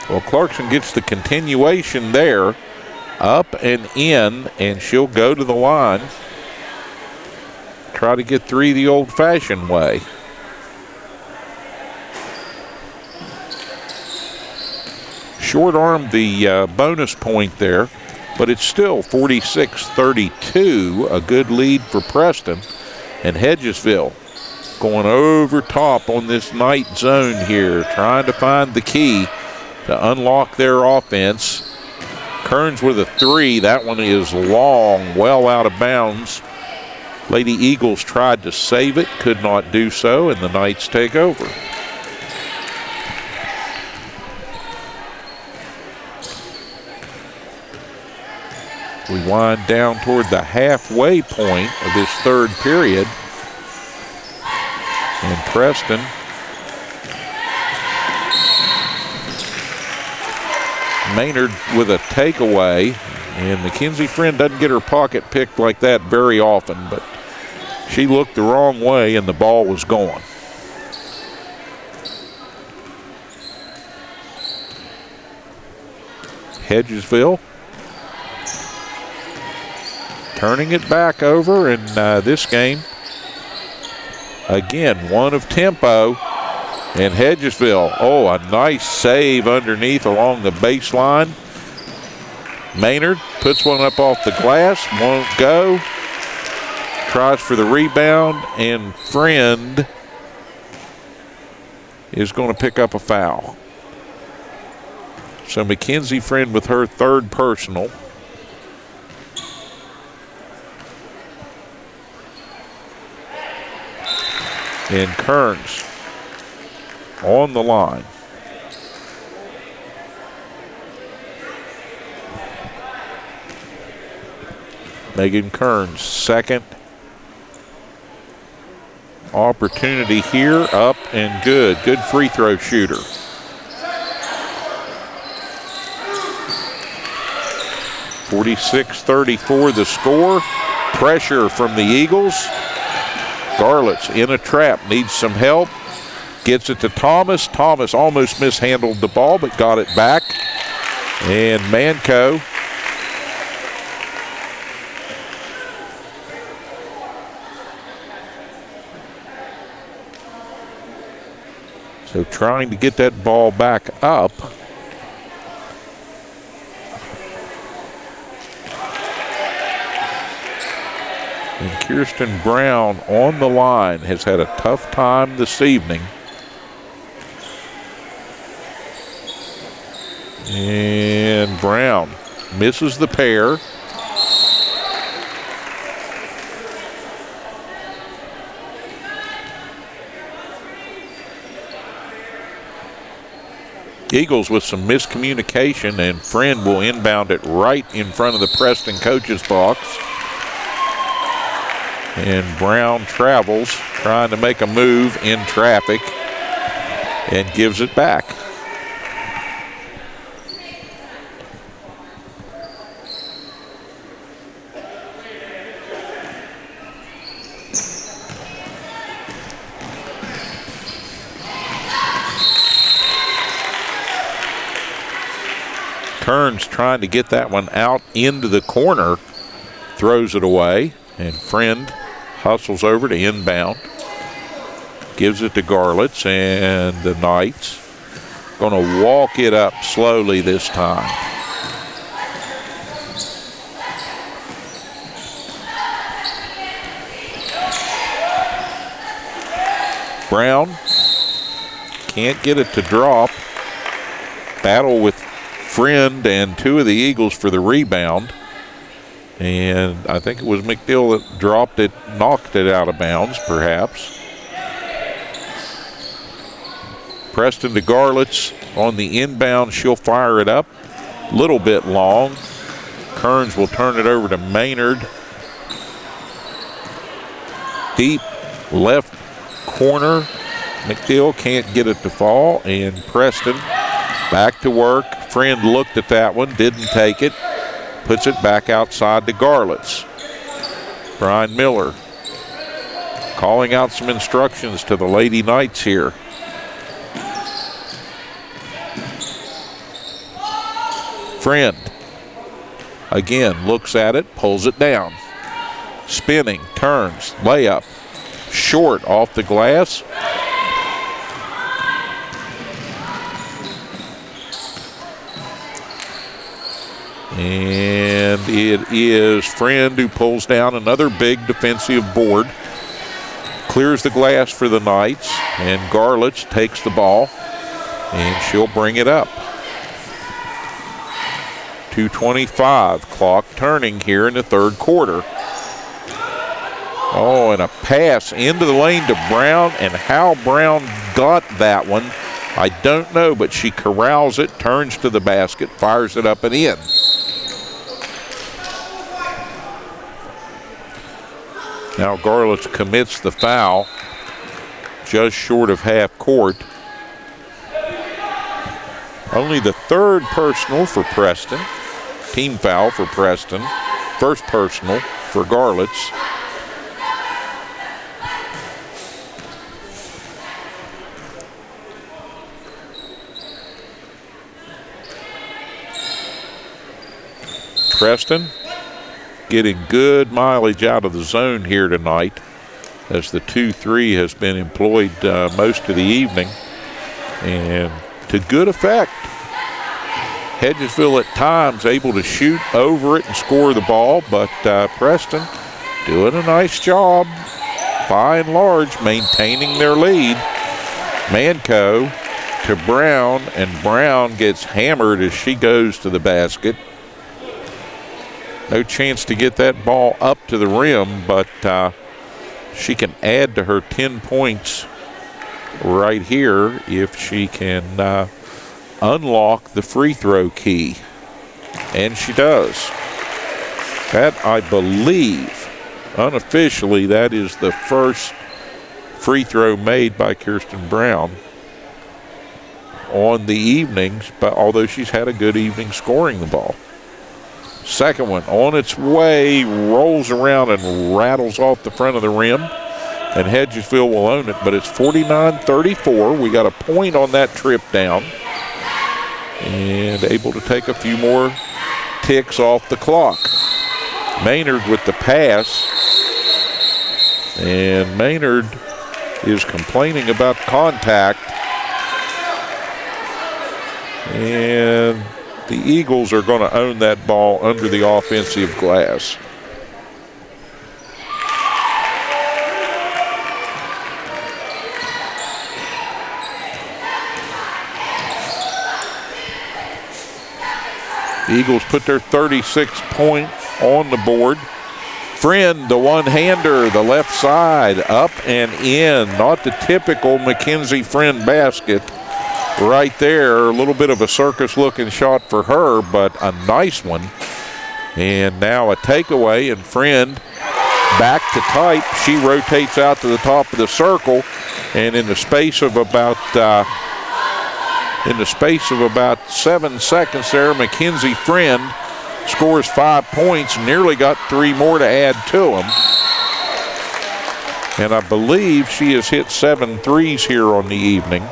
Well, Clarkson gets the continuation there. Up and in, and she'll go to the line. Try to get three the old-fashioned way. Short-armed the bonus point there. But it's still 46-32, a good lead for Preston. And Hedgesville going over top on this Knight zone here, trying to find the key to unlock their offense. Kearns with a three. That one is long, well out of bounds. Lady Eagles tried to save it, could not do so, and the Knights take over. We wind down toward the halfway point of this third period. And Preston Maynard with a takeaway. And Mackenzie Friend doesn't get her pocket picked like that very often, but she looked the wrong way and the ball was gone. Hedgesville turning it back over, and this game, again, one of tempo. And Hedgesville, oh, a nice save underneath along the baseline. Maynard puts one up off the glass, won't go. Tries for the rebound, and Friend is going to pick up a foul. So Mackenzie Friend with her third personal. And Kearns on the line. Megan Kearns, second opportunity here, up and good. Good free throw shooter. (46-34) the score. Pressure from the Eagles. Garlett's in a trap, needs some help. Gets it to Thomas. Thomas almost mishandled the ball, but got it back. And Manco so trying to get that ball back up. And Kirsten Brown on the line has had a tough time this evening. And Brown misses the pair. Eagles with some miscommunication, and Friend will inbound it right in front of the Preston coach's box. And Brown travels, trying to make a move in traffic, and gives it back. Kearns trying to get that one out into the corner, throws it away, and Friend hustles over to inbound. Gives it to Garlitz, and the Knights going to walk it up slowly this time. Brown can't get it to drop. Battle with Friend and two of the Eagles for the rebound. And I think it was McDill that dropped it, knocked it out of bounds, perhaps. Preston to Garlitz on the inbound. She'll fire it up. A little bit long. Kearns will turn it over to Maynard. Deep left corner. McDill can't get it to fall. And Preston back to work. Friend looked at that one, didn't take it. Puts it back outside to Garlitz. Brian Miller calling out some instructions to the Lady Knights here. Friend again looks at it, pulls it down. Spinning, turns, layup. Short off the glass. And it is Friend who pulls down another big defensive board. Clears the glass for the Knights, and Garlitz takes the ball, and she'll bring it up. 2:25, clock turning here in the third quarter. Oh, and a pass into the lane to Brown, and how Brown got that one, I don't know, but she corrals it, turns to the basket, fires it up and in. Now Garlitz commits the foul just short of half court. Only the third personal for Preston. Team foul for Preston. First personal for Garlitz. Preston getting good mileage out of the zone here tonight, as the 2-3 has been employed most of the evening, and to good effect. Hedgesville at times able to shoot over it and score the ball, but Preston doing a nice job, by and large, maintaining their lead. Manco to Brown, and Brown gets hammered as she goes to the basket. No chance to get that ball up to the rim, but she can add to her 10 points right here if she can unlock the free throw key. And she does. That, I believe, unofficially, that is the first free throw made by Kirsten Brown on the evenings, but although she's had a good evening scoring the ball. Second one on its way, rolls around and rattles off the front of the rim, and Hedgesville will own it, but it's 49-34. We got a point on that trip down, and able to take a few more ticks off the clock. Maynard with the pass, and Maynard is complaining about contact, and the Eagles are going to own that ball under the offensive glass. The Eagles put their 36th point on the board. Friend, the one-hander, the left side, up and in. Not the typical Mackenzie Friend basket. Right there, a little bit of a circus-looking shot for her, but a nice one. And now a takeaway, and Friend back to type. She rotates out to the top of the circle, and in the space of about 7 seconds there, Mackenzie Friend scores 5 points, nearly got 3 more to add to them. And I believe she has hit 7 threes here on the evening.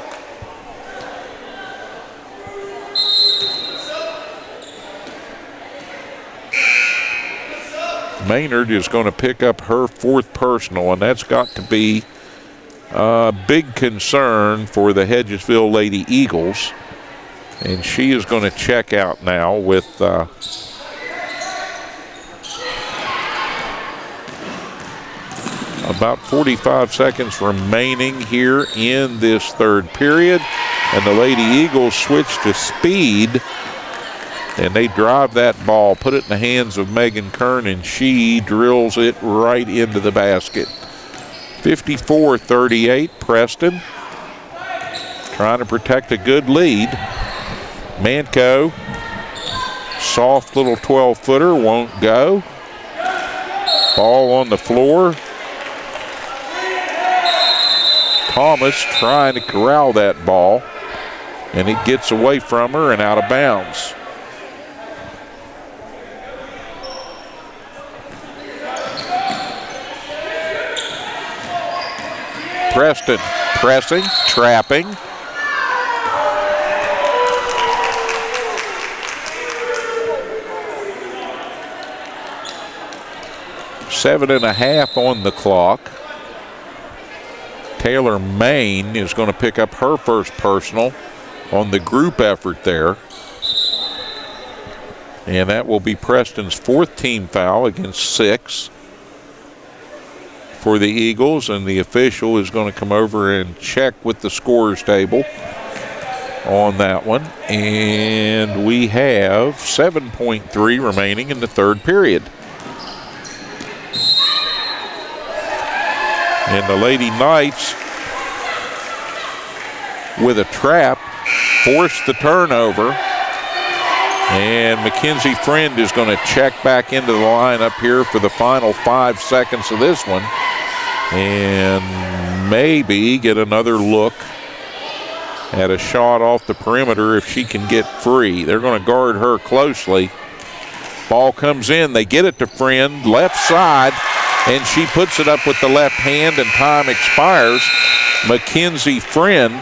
Maynard is going to pick up her 4th personal, and that's got to be a big concern for the Hedgesville Lady Eagles. And she is going to check out now with about 45 seconds remaining here in this third period. And the Lady Eagles switch to speed, and they drive that ball, put it in the hands of Megan Kern, and she drills it right into the basket. 54-38, Preston trying to protect a good lead. Manco, soft little 12-footer, won't go. Ball on the floor. Thomas trying to corral that ball, and it gets away from her and out of bounds. Preston pressing, trapping. Seven and a half on the clock. Taylor Main is going to pick up her first personal on the group effort there. And that will be Preston's 4th team foul against 6 for the Eagles, and the official is going to come over and check with the scorers table on that one. And we have 7.3 remaining in the third period. And the Lady Knights, with a trap, force the turnover. And Mackenzie Friend is going to check back into the lineup here for the final 5 seconds of this one, and maybe get another look at a shot off the perimeter if she can get free. They're going to guard her closely. Ball comes in. They get it to Friend, left side, and she puts it up with the left hand, and time expires. Mackenzie Friend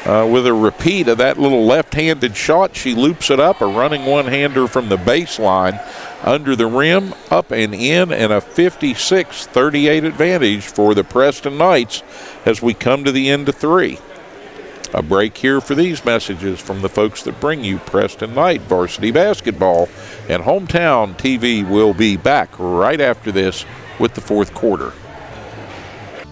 with a repeat of that little left-handed shot. She loops it up, a running one-hander from the baseline, under the rim, up and in, and a 56-38 advantage for the Preston Knights as we come to the end of 3. A break here for these messages from the folks that bring you Preston Knight varsity basketball, and Hometown TV will be back right after this with the 4th quarter.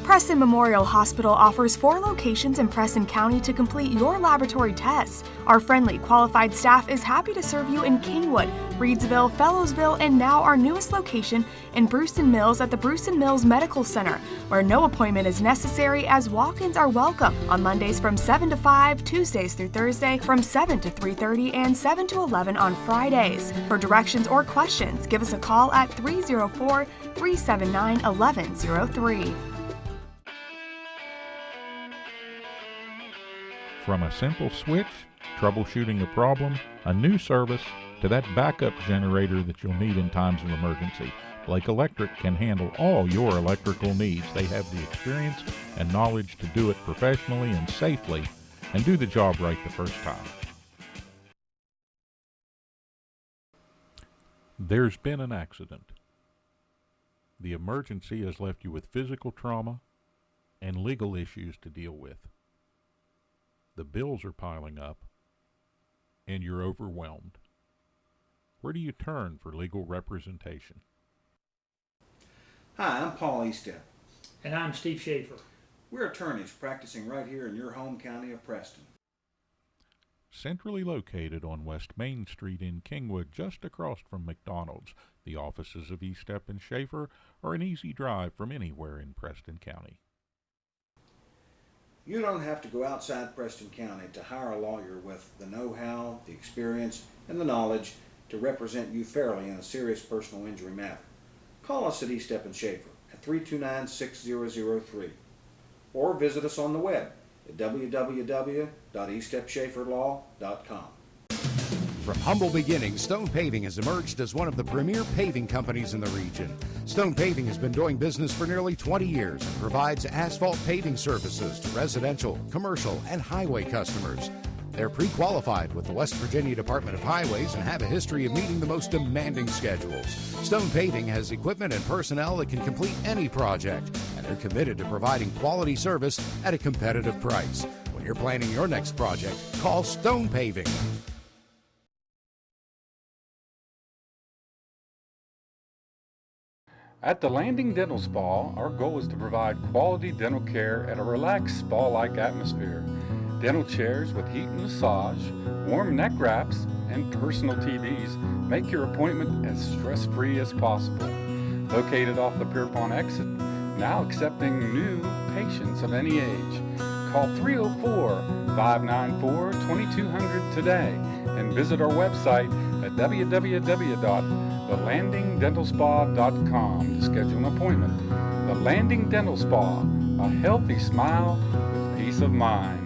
Preston Memorial Hospital offers 4 locations in Preston County to complete your laboratory tests. Our friendly, qualified staff is happy to serve you in Kingwood, Reedsville, Fellowsville, and now our newest location in Brewston Mills at the Brewston Mills Medical Center, where no appointment is necessary as walk-ins are welcome on Mondays from 7 to 5, Tuesdays through Thursday from 7 to 3:30, and 7 to 11 on Fridays. For directions or questions, give us a call at 304-379-1103. From a simple switch, troubleshooting a problem, a new service, to that backup generator that you'll need in times of emergency, Blake Electric can handle all your electrical needs. They have the experience and knowledge to do it professionally and safely and do the job right the first time. There's been an accident. The emergency has left you with physical trauma and legal issues to deal with. The bills are piling up, and you're overwhelmed. Where do you turn for legal representation? Hi, I'm Paul Eastep. And I'm Steve Schaefer. We're attorneys practicing right here in your home county of Preston. Centrally located on West Main Street in Kingwood, just across from McDonald's, the offices of Eastep and Schaefer are an easy drive from anywhere in Preston County. You don't have to go outside Preston County to hire a lawyer with the know-how, the experience, and the knowledge to represent you fairly in a serious personal injury matter. Call us at Eastep and Schaefer at 329-6003 or visit us on the web at www.eastepschaeferlaw.com. From humble beginnings, Stone Paving has emerged as one of the premier paving companies in the region. Stone Paving has been doing business for nearly 20 years and provides asphalt paving services to residential, commercial, and highway customers. They're pre-qualified with the West Virginia Department of Highways and have a history of meeting the most demanding schedules. Stone Paving has equipment and personnel that can complete any project, and they're committed to providing quality service at a competitive price. When you're planning your next project, call Stone Paving. At the Landing Dental Spa, our goal is to provide quality dental care at a relaxed spa-like atmosphere. Dental chairs with heat and massage, warm neck wraps, and personal TVs make your appointment as stress-free as possible. Located off the Pierpont exit, now accepting new patients of any age. Call 304-594-2200 today and visit our website at www.thelandingdentalspa.com to schedule an appointment. The Landing Dental Spa, a healthy smile with peace of mind.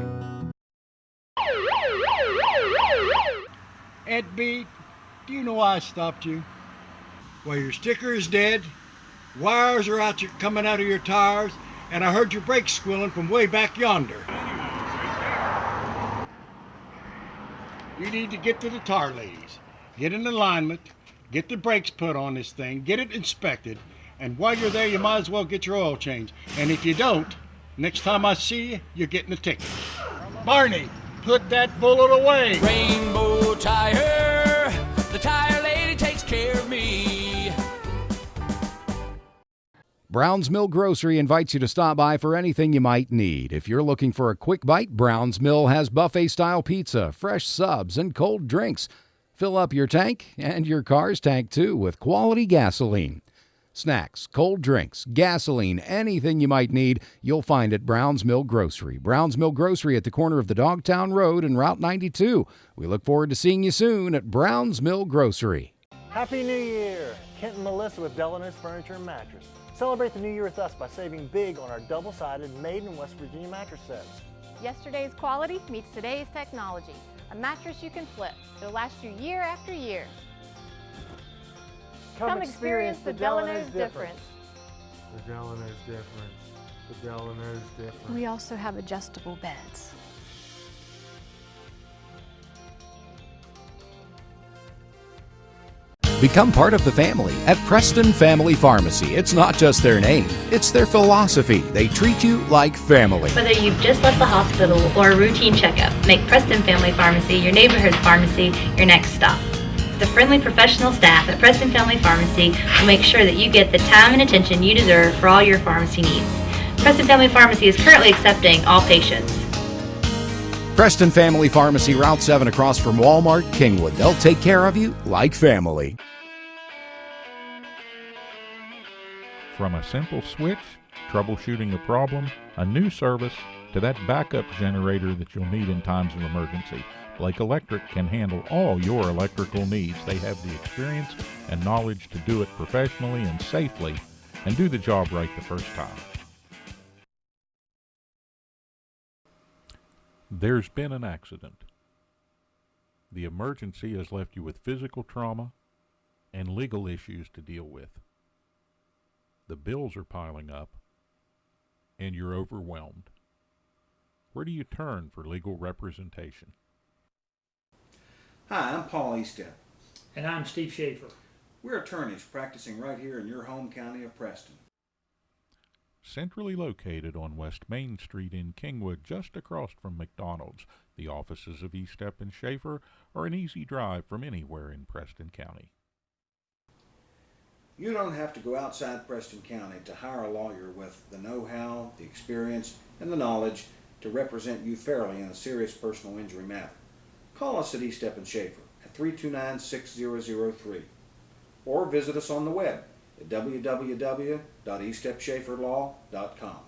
Ed B, do you know why I stopped you? Well, your sticker is dead, wires are coming out of your tires, and I heard your brakes squealing from way back yonder. You need to get to the tar ladies, get in alignment, get the brakes put on this thing, get it inspected, and while you're there, you might as well get your oil changed. And if you don't, next time I see you, you're getting a ticket. Barney, put that bullet away. Rainbow Tire, the tire lady takes care of me. Brown's Mill Grocery invites you to stop by for anything you might need. If you're looking for a quick bite, Brown's Mill has buffet-style pizza, fresh subs, and cold drinks. Fill up your tank and your car's tank, too, with quality gasoline. Snacks, cold drinks, gasoline, anything you might need, you'll find at Brown's Mill Grocery. Brown's Mill Grocery at the corner of the Dogtown Road and Route 92. We look forward to seeing you soon at Brown's Mill Grocery. Happy New Year! Kent and Melissa with Delano's Furniture and Mattress. Celebrate the new year with us by saving big on our double-sided made in West Virginia mattress sets. Yesterday's quality meets today's technology. A mattress you can flip. It'll last you year after year. Come experience the Delano's difference. The Delano's difference. The Delano's difference. We also have adjustable beds. Become part of the family at Preston Family Pharmacy. It's not just their name, it's their philosophy. They treat you like family. Whether you've just left the hospital or a routine checkup, make Preston Family Pharmacy your neighborhood pharmacy your next stop. The friendly professional staff at Preston Family Pharmacy will make sure that you get the time and attention you deserve for all your pharmacy needs. Preston Family Pharmacy is currently accepting all patients. Preston Family Pharmacy, Route 7 across from Walmart, Kingwood. They'll take care of you like family. From a simple switch, troubleshooting a problem, a new service, to that backup generator that you'll need in times of emergency, Blake Electric can handle all your electrical needs. They have the experience and knowledge to do it professionally and safely and do the job right the first time. There's been an accident. The emergency has left you with physical trauma and legal issues to deal with. The bills are piling up, and you're overwhelmed. Where do you turn for legal representation? Hi, I'm Paul Eastep. And I'm Steve Schaefer. We're attorneys practicing right here in your home county of Preston. Centrally located on West Main Street in Kingwood, just across from McDonald's, the offices of Eastep and Schaefer are an easy drive from anywhere in Preston County. You don't have to go outside Preston County to hire a lawyer with the know-how, the experience, and the knowledge to represent you fairly in a serious personal injury matter. Call us at Eastep and Schaefer at 329-6003 or visit us on the web at www.eastepschaeferlaw.com.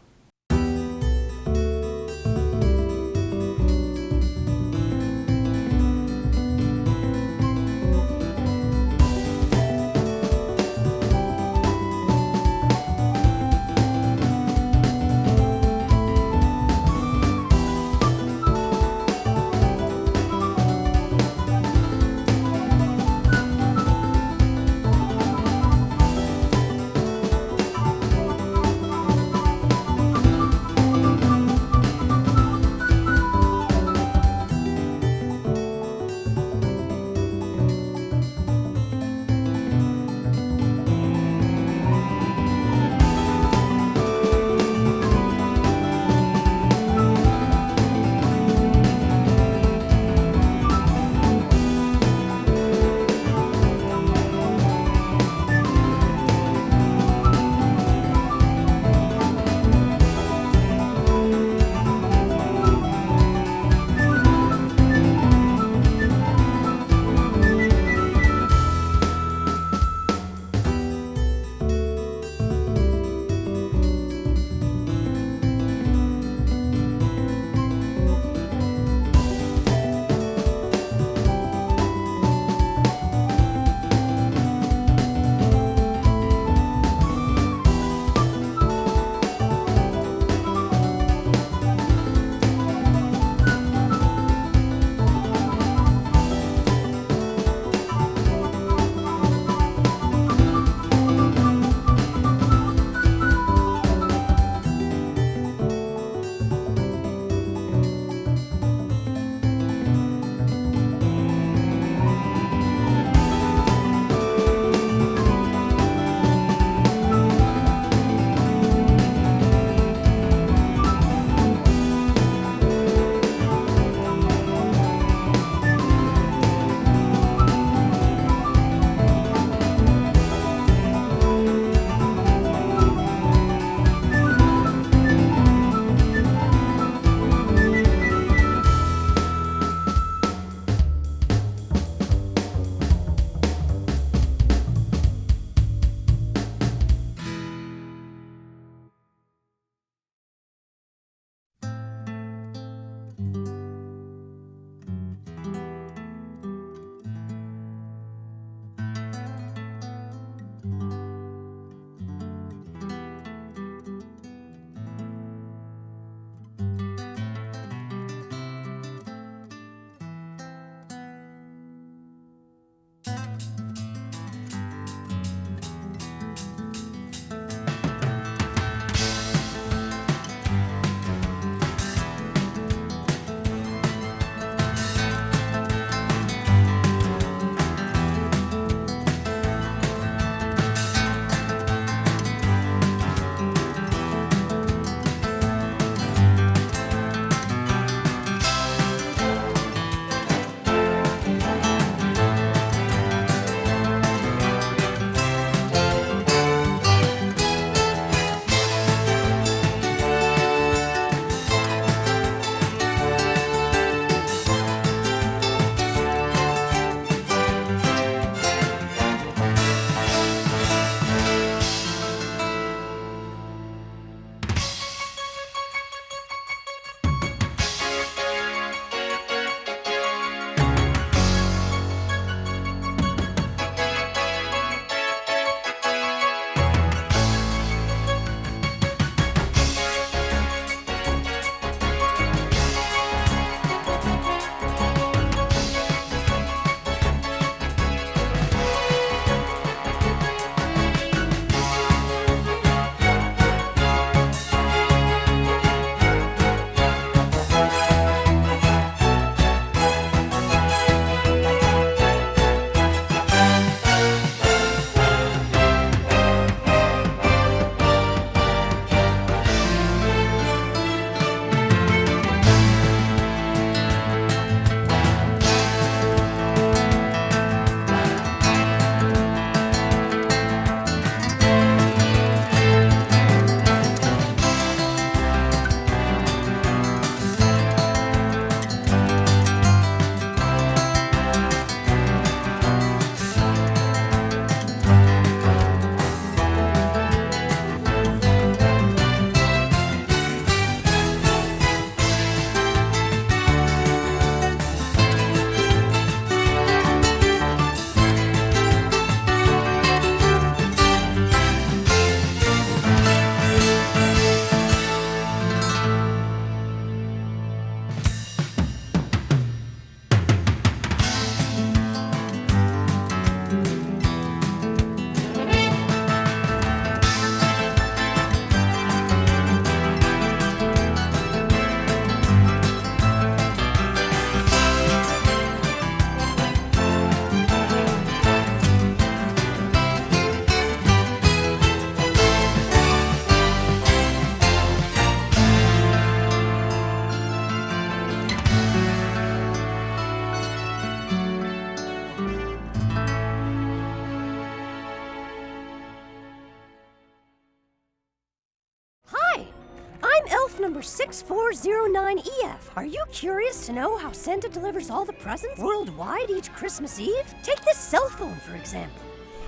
number 6409EF. Are you curious to know how Santa delivers all the presents worldwide each Christmas Eve? Take this cell phone, for example.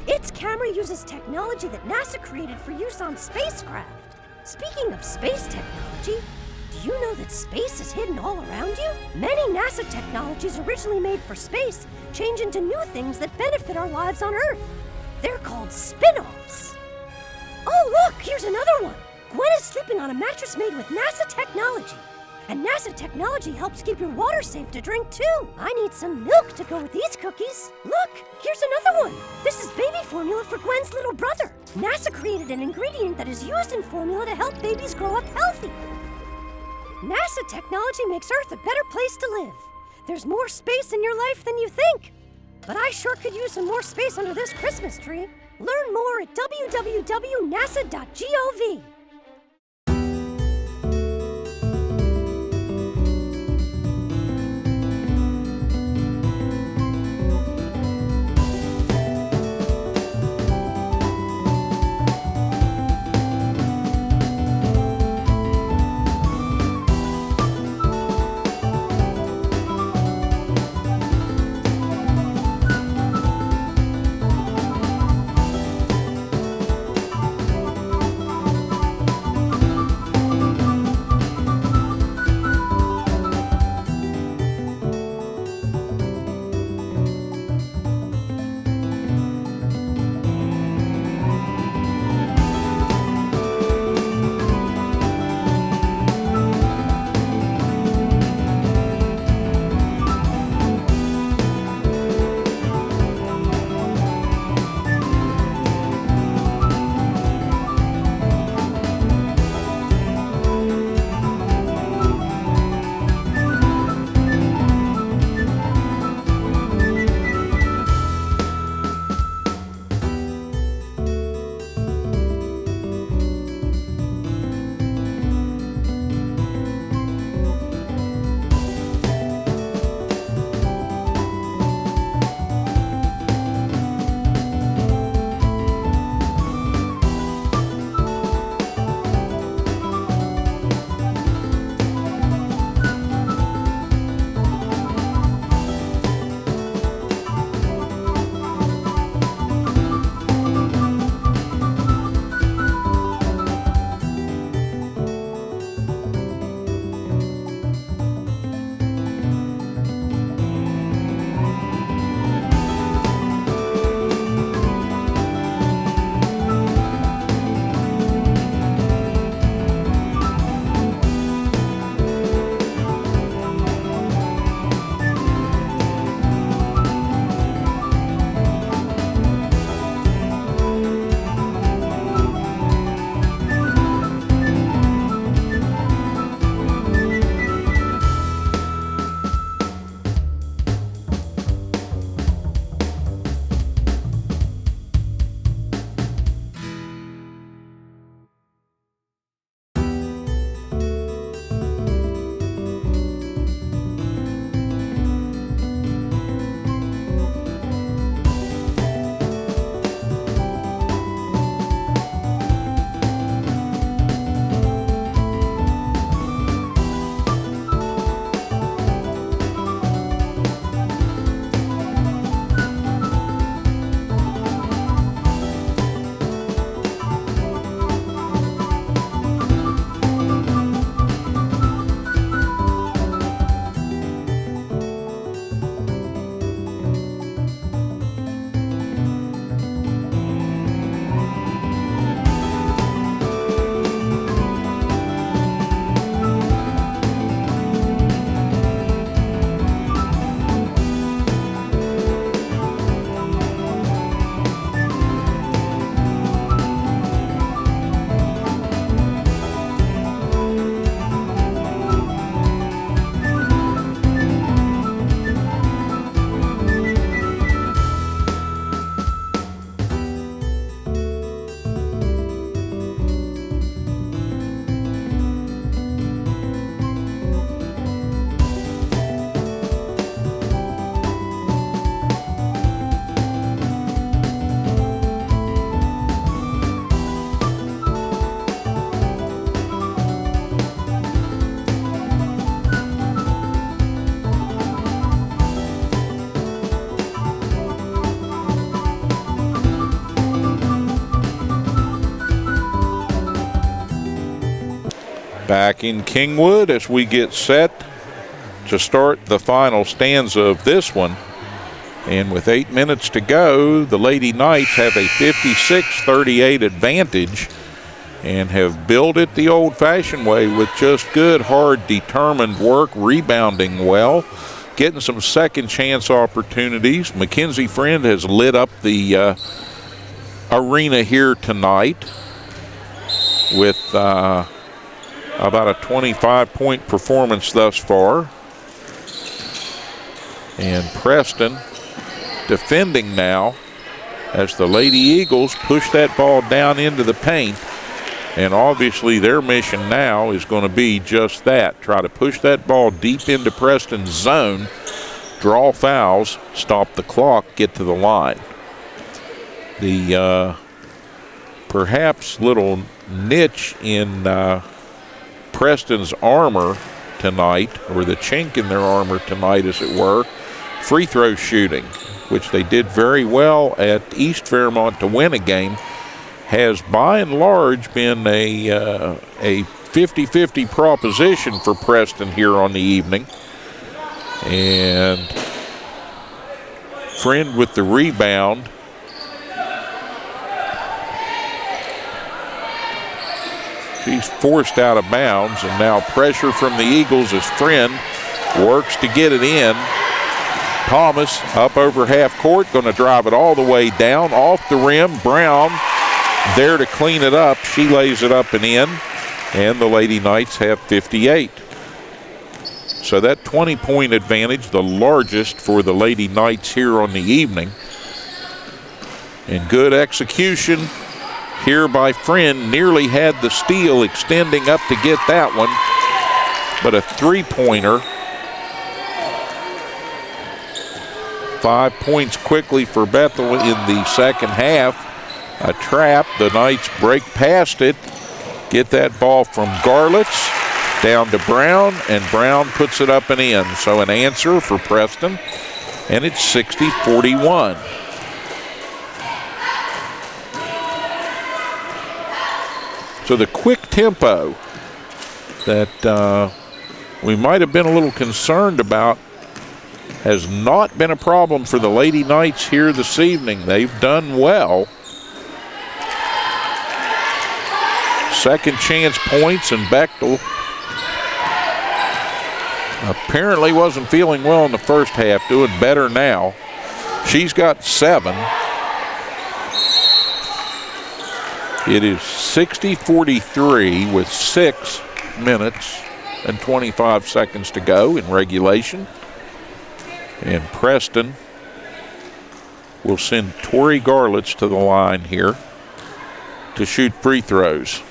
Its camera uses technology that NASA created for use on spacecraft. Speaking of space technology, do you know that space is hidden all around you? Many NASA technologies originally made for space change into new things that benefit our lives on Earth. They're called spin-offs. Oh, look, here's another one. Gwen is sleeping on a mattress made with NASA technology. And NASA technology helps keep your water safe to drink, too. I need some milk to go with these cookies. Look, here's another one. This is baby formula for Gwen's little brother. NASA created an ingredient that is used in formula to help babies grow up healthy. NASA technology makes Earth a better place to live. There's more space in your life than you think. But I sure could use some more space under this Christmas tree. Learn more at www.nasa.gov. Back in Kingwood as we get set to start the final stanza of this one. And with 8 minutes to go, the Lady Knights have a 56-38 advantage and have built it the old-fashioned way with just good, hard, determined work, rebounding well, getting some second chance opportunities. Mackenzie Friend has lit up the arena here tonight with about a 25-point performance thus far. And Preston defending now as the Lady Eagles push that ball down into the paint. And obviously their mission now is going to be just that. Try to push that ball deep into Preston's zone, draw fouls, stop the clock, get to the line. The perhaps little niche in Preston's armor tonight, or the chink in their armor tonight as it were, free throw shooting, which they did very well at East Fairmont to win a game, has by and large been a 50-50 proposition for Preston here on the evening. And Friend with the rebound. She's forced out of bounds, and now pressure from the Eagles as Friend works to get it in. Thomas up over half court, going to drive it all the way down, off the rim. Brown there to clean it up. She lays it up and in, and the Lady Knights have 58. So that 20-point advantage, the largest for the Lady Knights here on the evening. And good execution here by Friend. Nearly had the steal, extending up to get that one, but a three-pointer. 5 points quickly for Bethel in the second half. A trap, the Knights break past it, get that ball from Garlitz down to Brown, and Brown puts it up and in. So an answer for Preston, and it's 60-41. So the quick tempo that we might have been a little concerned about has not been a problem for the Lady Knights here this evening. They've done well. Second chance points, and Bechtel apparently wasn't feeling well in the first half, doing better now. She's got 7. It is 60-43 with 6 minutes and 25 seconds to go in regulation. And Preston will send Tori Garlitz to the line here to shoot free throws.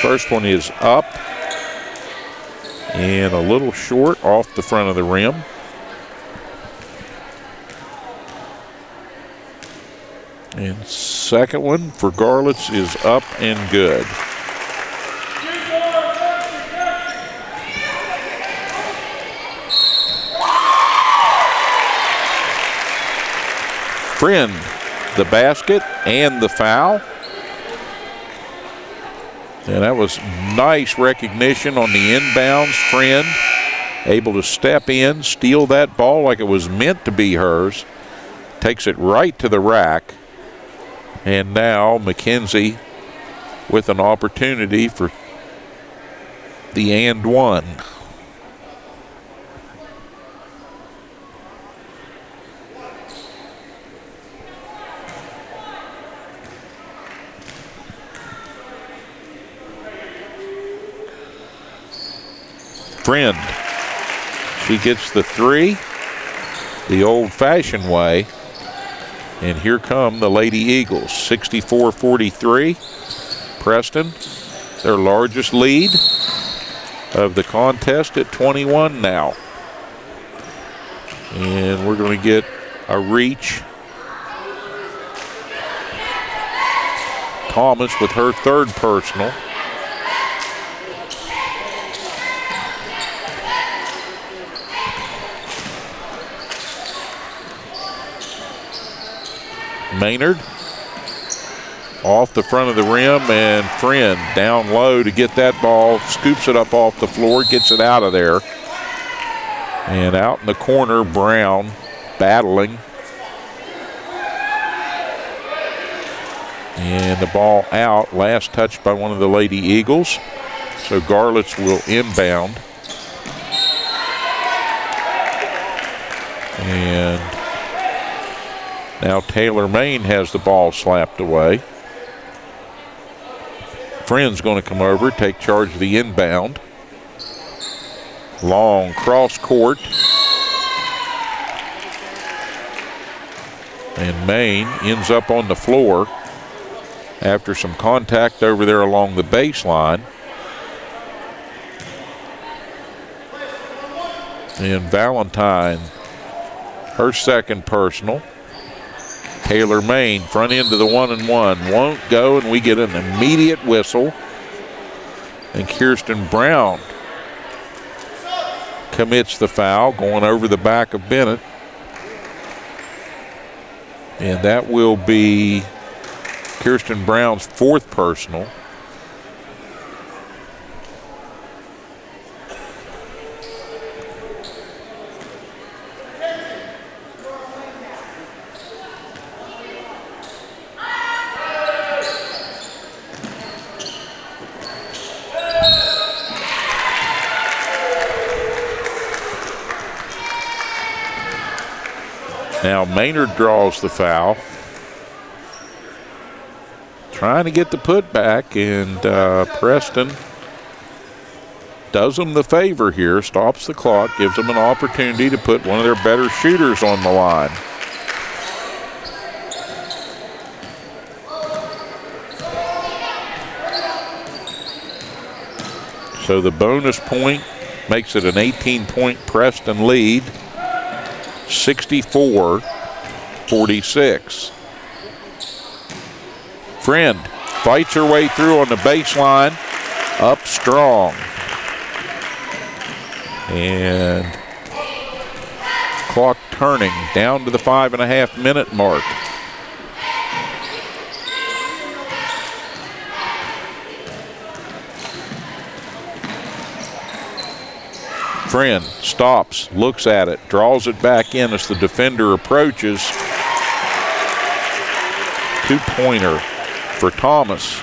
First one is up and a little short off the front of the rim. And second one for Garlitz is up and good. Friend, the basket and the foul. And that was nice recognition on the inbounds. Friend able to step in, steal that ball like it was meant to be hers. Takes it right to the rack. And now Mackenzie with an opportunity for the and one. Friend, she gets the three the old-fashioned way, and here come the Lady Eagles. 64-43. Preston, their largest lead of the contest at 21 now. And we're going to get a reach. Thomas with her third personal. Maynard off the front of the rim, and Friend down low to get that ball, scoops it up off the floor, gets it out of there. And out in the corner, Brown battling. And the ball out, last touched by one of the Lady Eagles. So Garlitz will inbound. And now Taylor Main has the ball slapped away. Friend's going to come over, take charge of the inbound. Long cross court. And Main ends up on the floor after some contact over there along the baseline. And Valentine, her second personal. Taylor Main, front end of the 1-and-1, won't go, and we get an immediate whistle. And Kirsten Brown commits the foul, going over the back of Bennett. And that will be Kirsten Brown's fourth personal. Now Maynard draws the foul. Trying to get the putback, and Preston does them the favor here, stops the clock, gives them an opportunity to put one of their better shooters on the line. So the bonus point makes it an 18-point Preston lead. 64-46. Friend fights her way through on the baseline, up strong. And clock turning down to the 5.5-minute mark. Friend stops, looks at it, draws it back in as the defender approaches. Two-pointer for Thomas.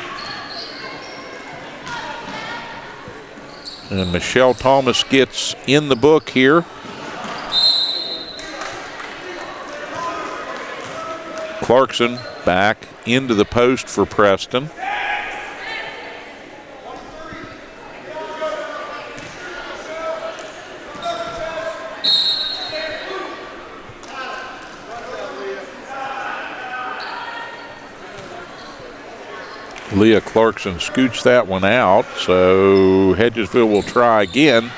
And Michelle Thomas gets in the book here. Clarkson back into the post for Preston. Leah Clarkson scoots that one out, so Hedgesville will try again.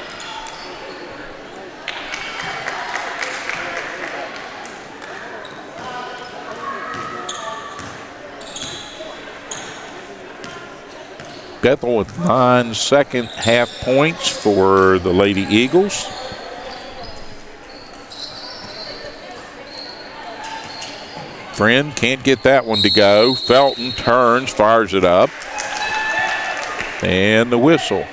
Bethel with 9 second half points for the Lady Eagles. Friend can't get that one to go. Felton turns, fires it up. And the whistle.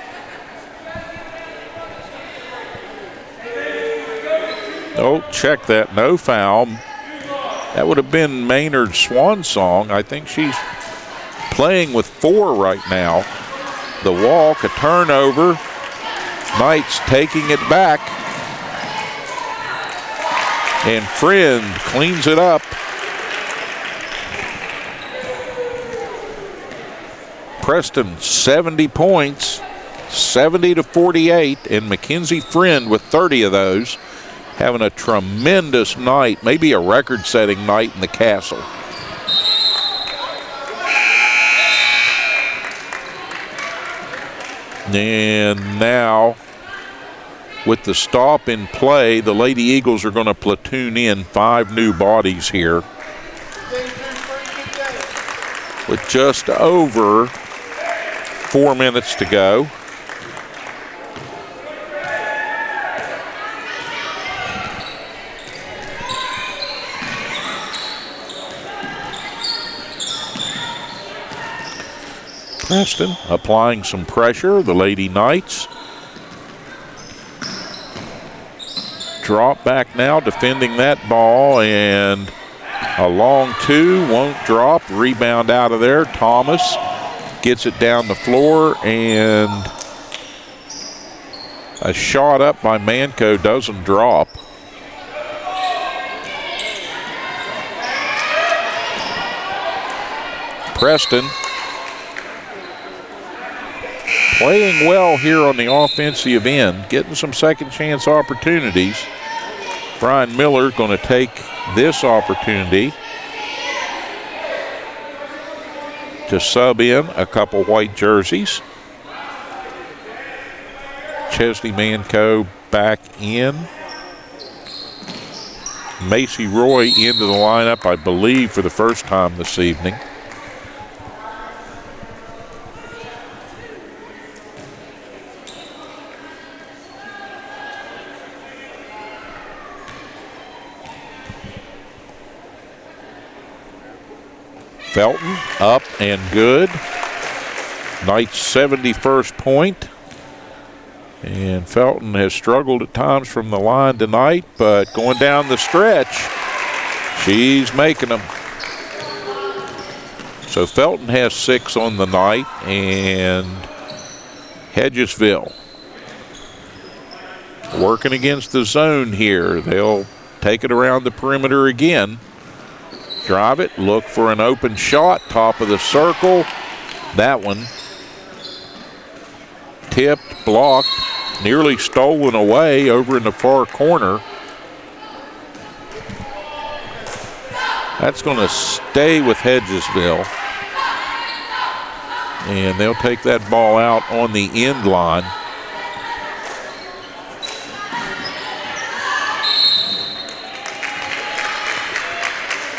Oh, check that, no foul. That would have been Maynard's swan song. I think she's playing with 4 right now. The walk, a turnover. Knights taking it back. And Friend cleans it up. Preston 70 points, 70-48, and Mackenzie Friend with 30 of those, having a tremendous night, maybe a record-setting night in the Castle. And now, with the stop in play, the Lady Eagles are going to platoon in 5 new bodies here with just over 4 minutes to go. Preston applying some pressure. The Lady Knights drop back now, defending that ball, and a long two, won't drop. Rebound out of there. Thomas gets it down the floor, and a shot up by Manco doesn't drop. Preston playing well here on the offensive end, getting some second chance opportunities. Brian Miller going to take this opportunity to sub in a couple white jerseys. Chesney Manco back in. Macy Roy into the lineup, I believe, for the first time this evening. Felton up and good. Knight's 71st point. And Felton has struggled at times from the line tonight, but going down the stretch, she's making them. So Felton has 6 on the night, and Hedgesville working against the zone here. They'll take it around the perimeter again. Drive it, look for an open shot, top of the circle. That one tipped, blocked, nearly stolen away over in the far corner. That's going to stay with Hedgesville. And they'll take that ball out on the end line.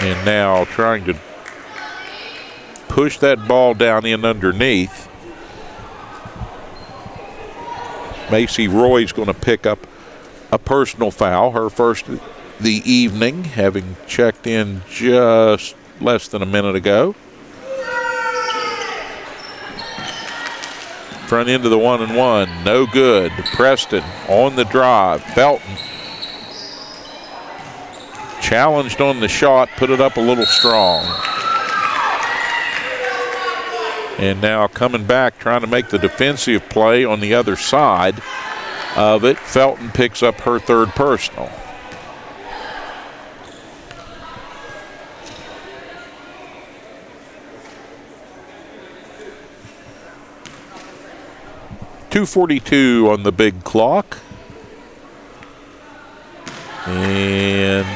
And now trying to push that ball down in underneath. Macy Roy's going to pick up a personal foul, her first the evening, having checked in just less than a minute ago. Front end of the 1-and-1, no good. Preston on the drive. Felton challenged on the shot, put it up a little strong. And now coming back, trying to make the defensive play on the other side of it. Felton picks up her third personal. .242 on the big clock. And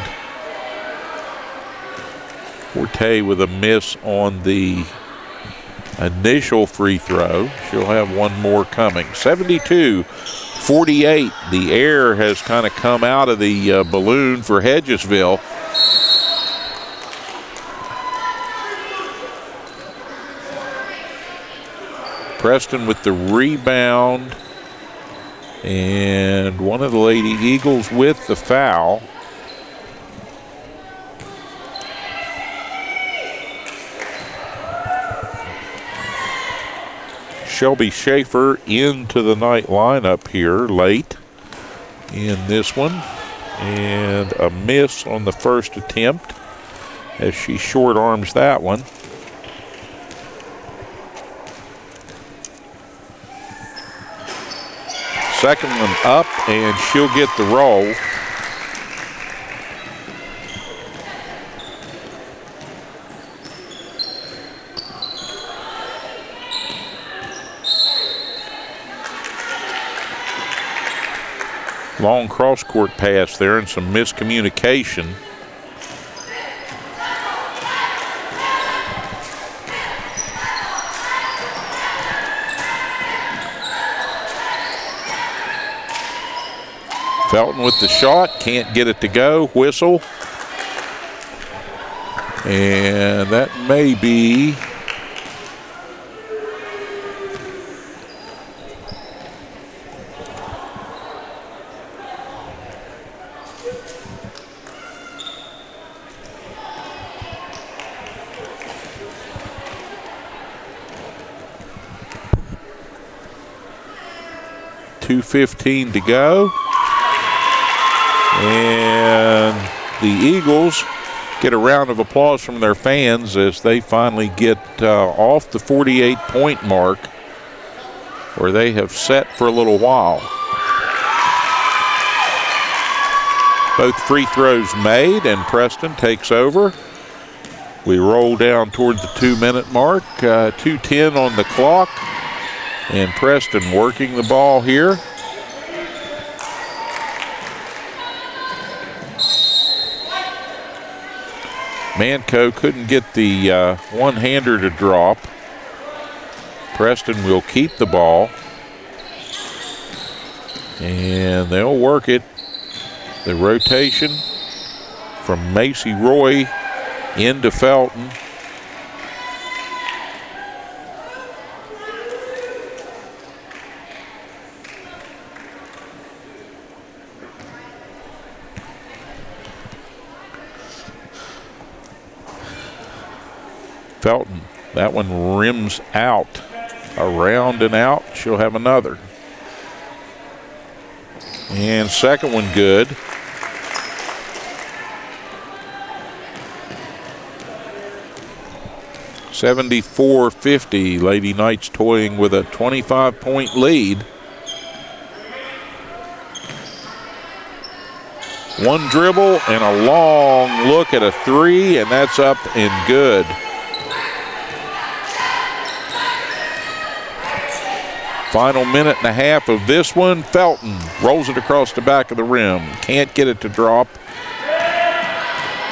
Forte with a miss on the initial free throw. She'll have one more coming. 72-48. The air has kind of come out of the balloon for Hedgesville. Preston with the rebound. And one of the Lady Eagles with the foul. Shelby Schaefer into the night lineup here late in this one. And a miss on the first attempt as she short arms that one. Second one up, and she'll get the roll. Long cross-court pass there and some miscommunication. Felton with the shot, can't get it to go, whistle. And that may be 2:15 to go. And the Eagles get a round of applause from their fans as they finally get off the 48-point mark where they have set for a little while. Both free throws made, and Preston takes over. We roll down toward the 2-minute mark, 2:10 on the clock, and Preston working the ball here. Manco couldn't get the one-hander to drop. Preston will keep the ball, and they'll work it. The rotation from Macy Roy into Felton. Felton, that one rims out, around and out. She'll have another. And second one good. (74-50). Lady Knights toying with a 25-point lead. One dribble and a long look at a three, and that's up and good. Final minute and a half of this one. Felton rolls it across the back of the rim. Can't get it to drop.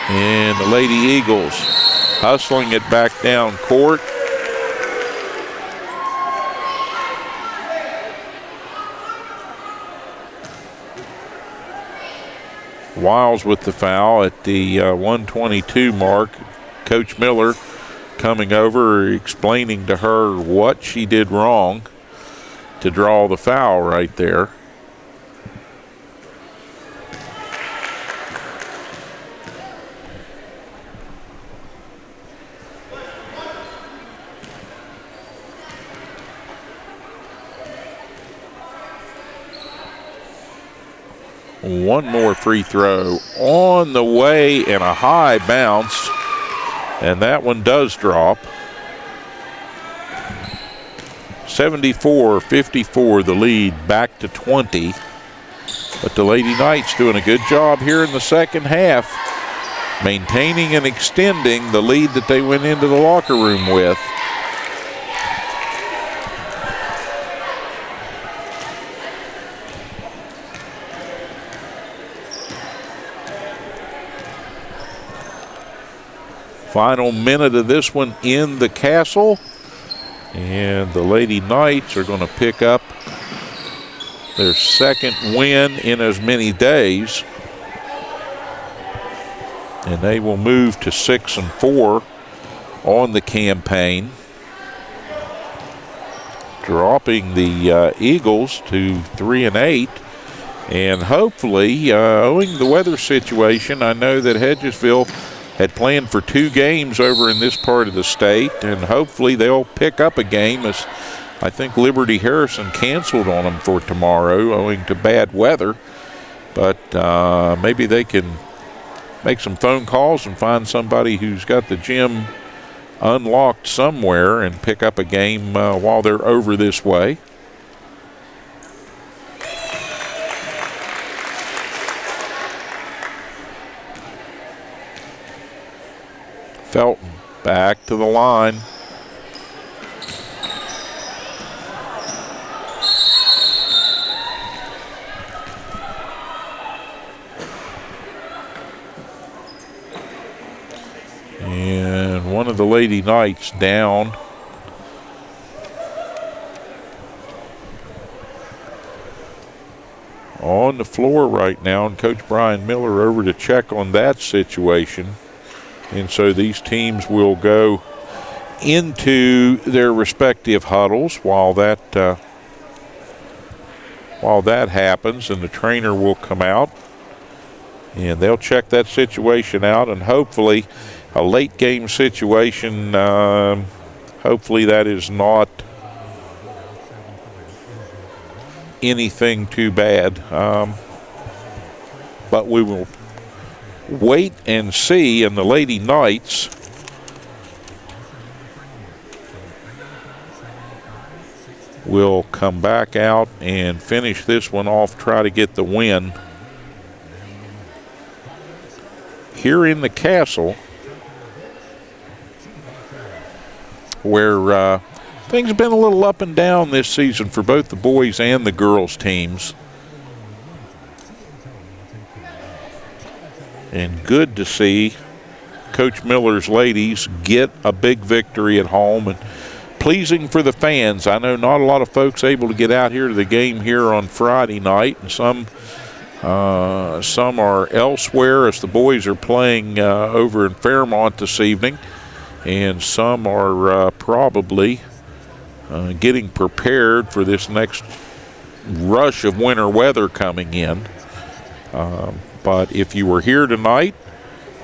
And the Lady Eagles hustling it back down court. Wiles with the foul at the 1:22 mark. Coach Miller coming over, explaining to her what she did wrong to draw the foul right there. One more free throw on the way and a high bounce, and that one does drop. 74-54 the lead, back to 20. But the Lady Knights doing a good job here in the second half, maintaining and extending the lead that they went into the locker room with. Final minute of this one in the Castle. And the Lady Knights are going to pick up their second win in as many days. And they will move to 6-4 on the campaign, dropping the Eagles to 3-8. And hopefully, owing the weather situation, I know that Hedgesville had planned for 2 games over in this part of the state, and hopefully they'll pick up a game, as I think Liberty Harrison canceled on them for tomorrow owing to bad weather. But maybe they can make some phone calls and find somebody who's got the gym unlocked somewhere and pick up a game while they're over this way. Felton back to the line. And one of the Lady Knights down. On the floor right now, and Coach Brian Miller over to check on that situation. And so these teams will go into their respective huddles while that happens, and the trainer will come out and they'll check that situation out, and hopefully a late game situation, hopefully that is not anything too bad. But we will wait and see, and the Lady Knights will come back out and finish this one off, try to get the win. Here in the castle, where things have been a little up and down this season for both the boys and the girls teams. And good to see Coach Miller's ladies get a big victory at home, and pleasing for the fans. I know not a lot of folks able to get out here to the game here on Friday night, and some are elsewhere as the boys are playing over in Fairmont this evening, and some are probably getting prepared for this next rush of winter weather coming in. But if you were here tonight,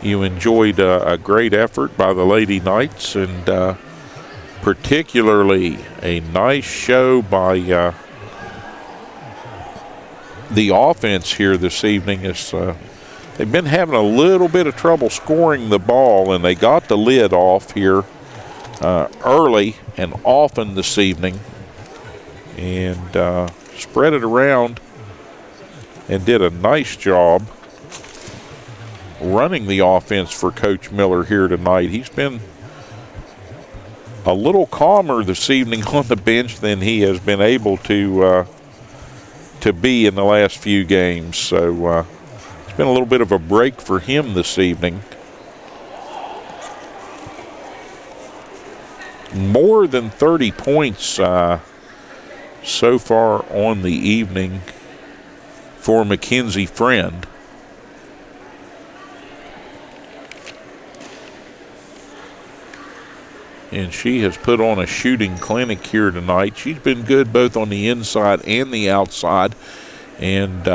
you enjoyed a great effort by the Lady Knights, and particularly a nice show by the offense here this evening. As they've been having a little bit of trouble scoring the ball, and they got the lid off here early and often this evening, and spread it around and did a nice job running the offense for Coach Miller here tonight. He's been a little calmer this evening on the bench than he has been able to be in the last few games. So it's been a little bit of a break for him this evening. More than 30 points so far on the evening for Mackenzie Friend. And she has put on a shooting clinic here tonight. She's been good both on the inside and the outside, and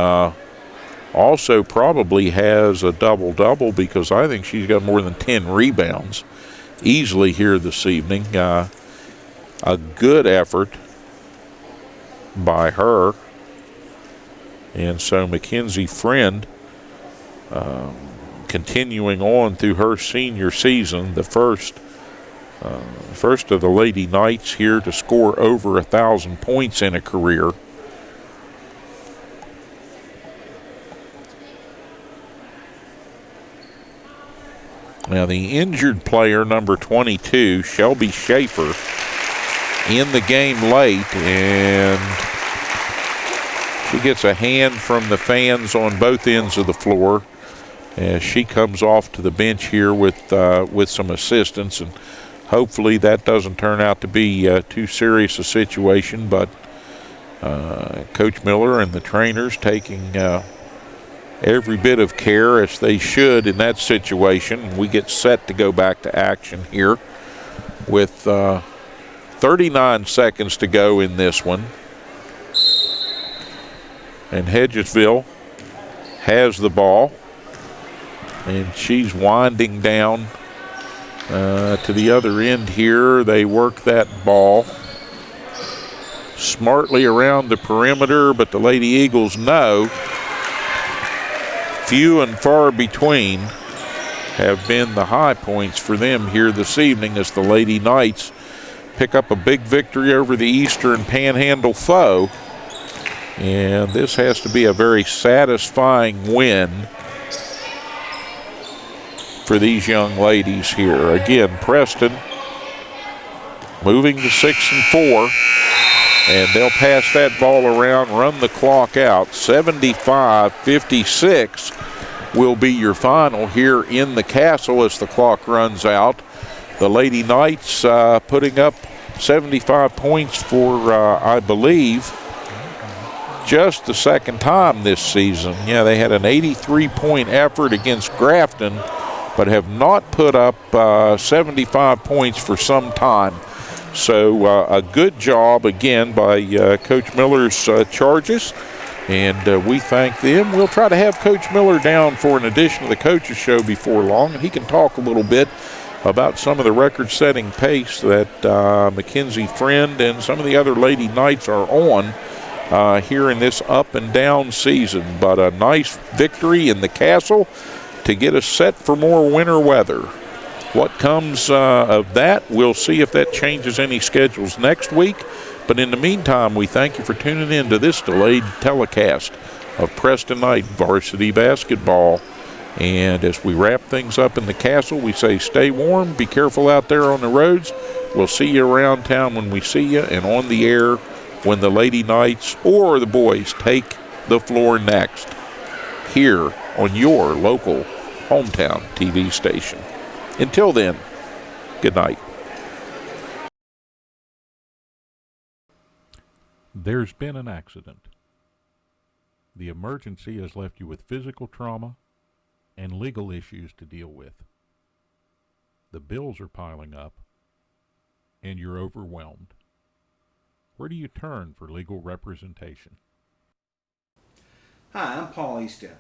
also probably has a double-double, because I think she's got more than 10 rebounds easily here this evening. A good effort by her. And so Mackenzie Friend continuing on through her senior season, the first of the Lady Knights here to score over 1,000 points in a career. Now the injured player, number 22, Shelby Schaefer, in the game late, and she gets a hand from the fans on both ends of the floor as she comes off to the bench here with some assistance, and hopefully that doesn't turn out to be too serious a situation, but Coach Miller and the trainers taking every bit of care, as they should in that situation. We get set to go back to action here with 39 seconds to go in this one. And Hedgesville has the ball, and she's winding down to the other end here. They work that ball smartly around the perimeter, but the Lady Eagles know few and far between have been the high points for them here this evening, as the Lady Knights pick up a big victory over the Eastern Panhandle foe. And this has to be a very satisfying win for these young ladies here. Again, Preston moving to 6-4, and they'll pass that ball around, run the clock out. 75-56 will be your final here in the castle as the clock runs out. The Lady Knights putting up 75 points for, I believe, just the second time this season. Yeah, they had an 83-point effort against Grafton, but have not put up 75 points for some time. So a good job again by Coach Miller's Charges, and we thank them. We'll try to have Coach Miller down for an edition of the Coaches Show before long, and he can talk a little bit about some of the record-setting pace that Mackenzie Friend and some of the other Lady Knights are on here in this up and down season. But a nice victory in the Castle to get us set for more winter weather. What comes of that, we'll see if that changes any schedules next week. But in the meantime, we thank you for tuning in to this delayed telecast of Preston Knight varsity basketball. And as we wrap things up in the Castle, we say stay warm, be careful out there on the roads. We'll see you around town when we see you, and on the air when the Lady Knights or the boys take the floor next, here on your local hometown TV station. Until then, good night. There's been an accident. The emergency has left you with physical trauma and legal issues to deal with. The bills are piling up, and you're overwhelmed. Where do you turn for legal representation? Hi, I'm Paul Eastep.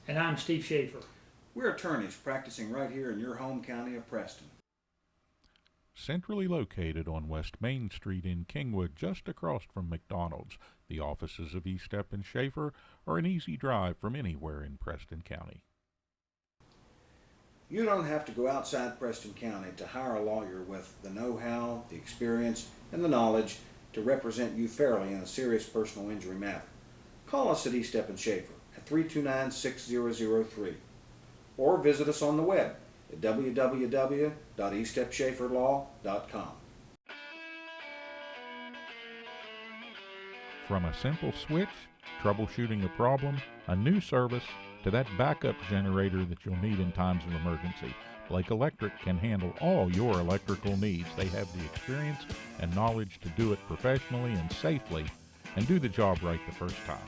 And I'm Steve Schaefer. We're attorneys practicing right here in your home county of Preston. Centrally located on West Main Street in Kingwood, just across from McDonald's, the offices of Eastep and Schaefer are an easy drive from anywhere in Preston County. You don't have to go outside Preston County to hire a lawyer with the know-how, the experience, and the knowledge to represent you fairly in a serious personal injury matter. Call us at Eastep and Schaefer at 329-6003 or visit us on the web at www.eastepschaeferlaw.com. From a simple switch, troubleshooting a problem, a new service, to that backup generator that you'll need in times of emergency, Blake Electric can handle all your electrical needs. They have the experience and knowledge to do it professionally and safely and do the job right the first time.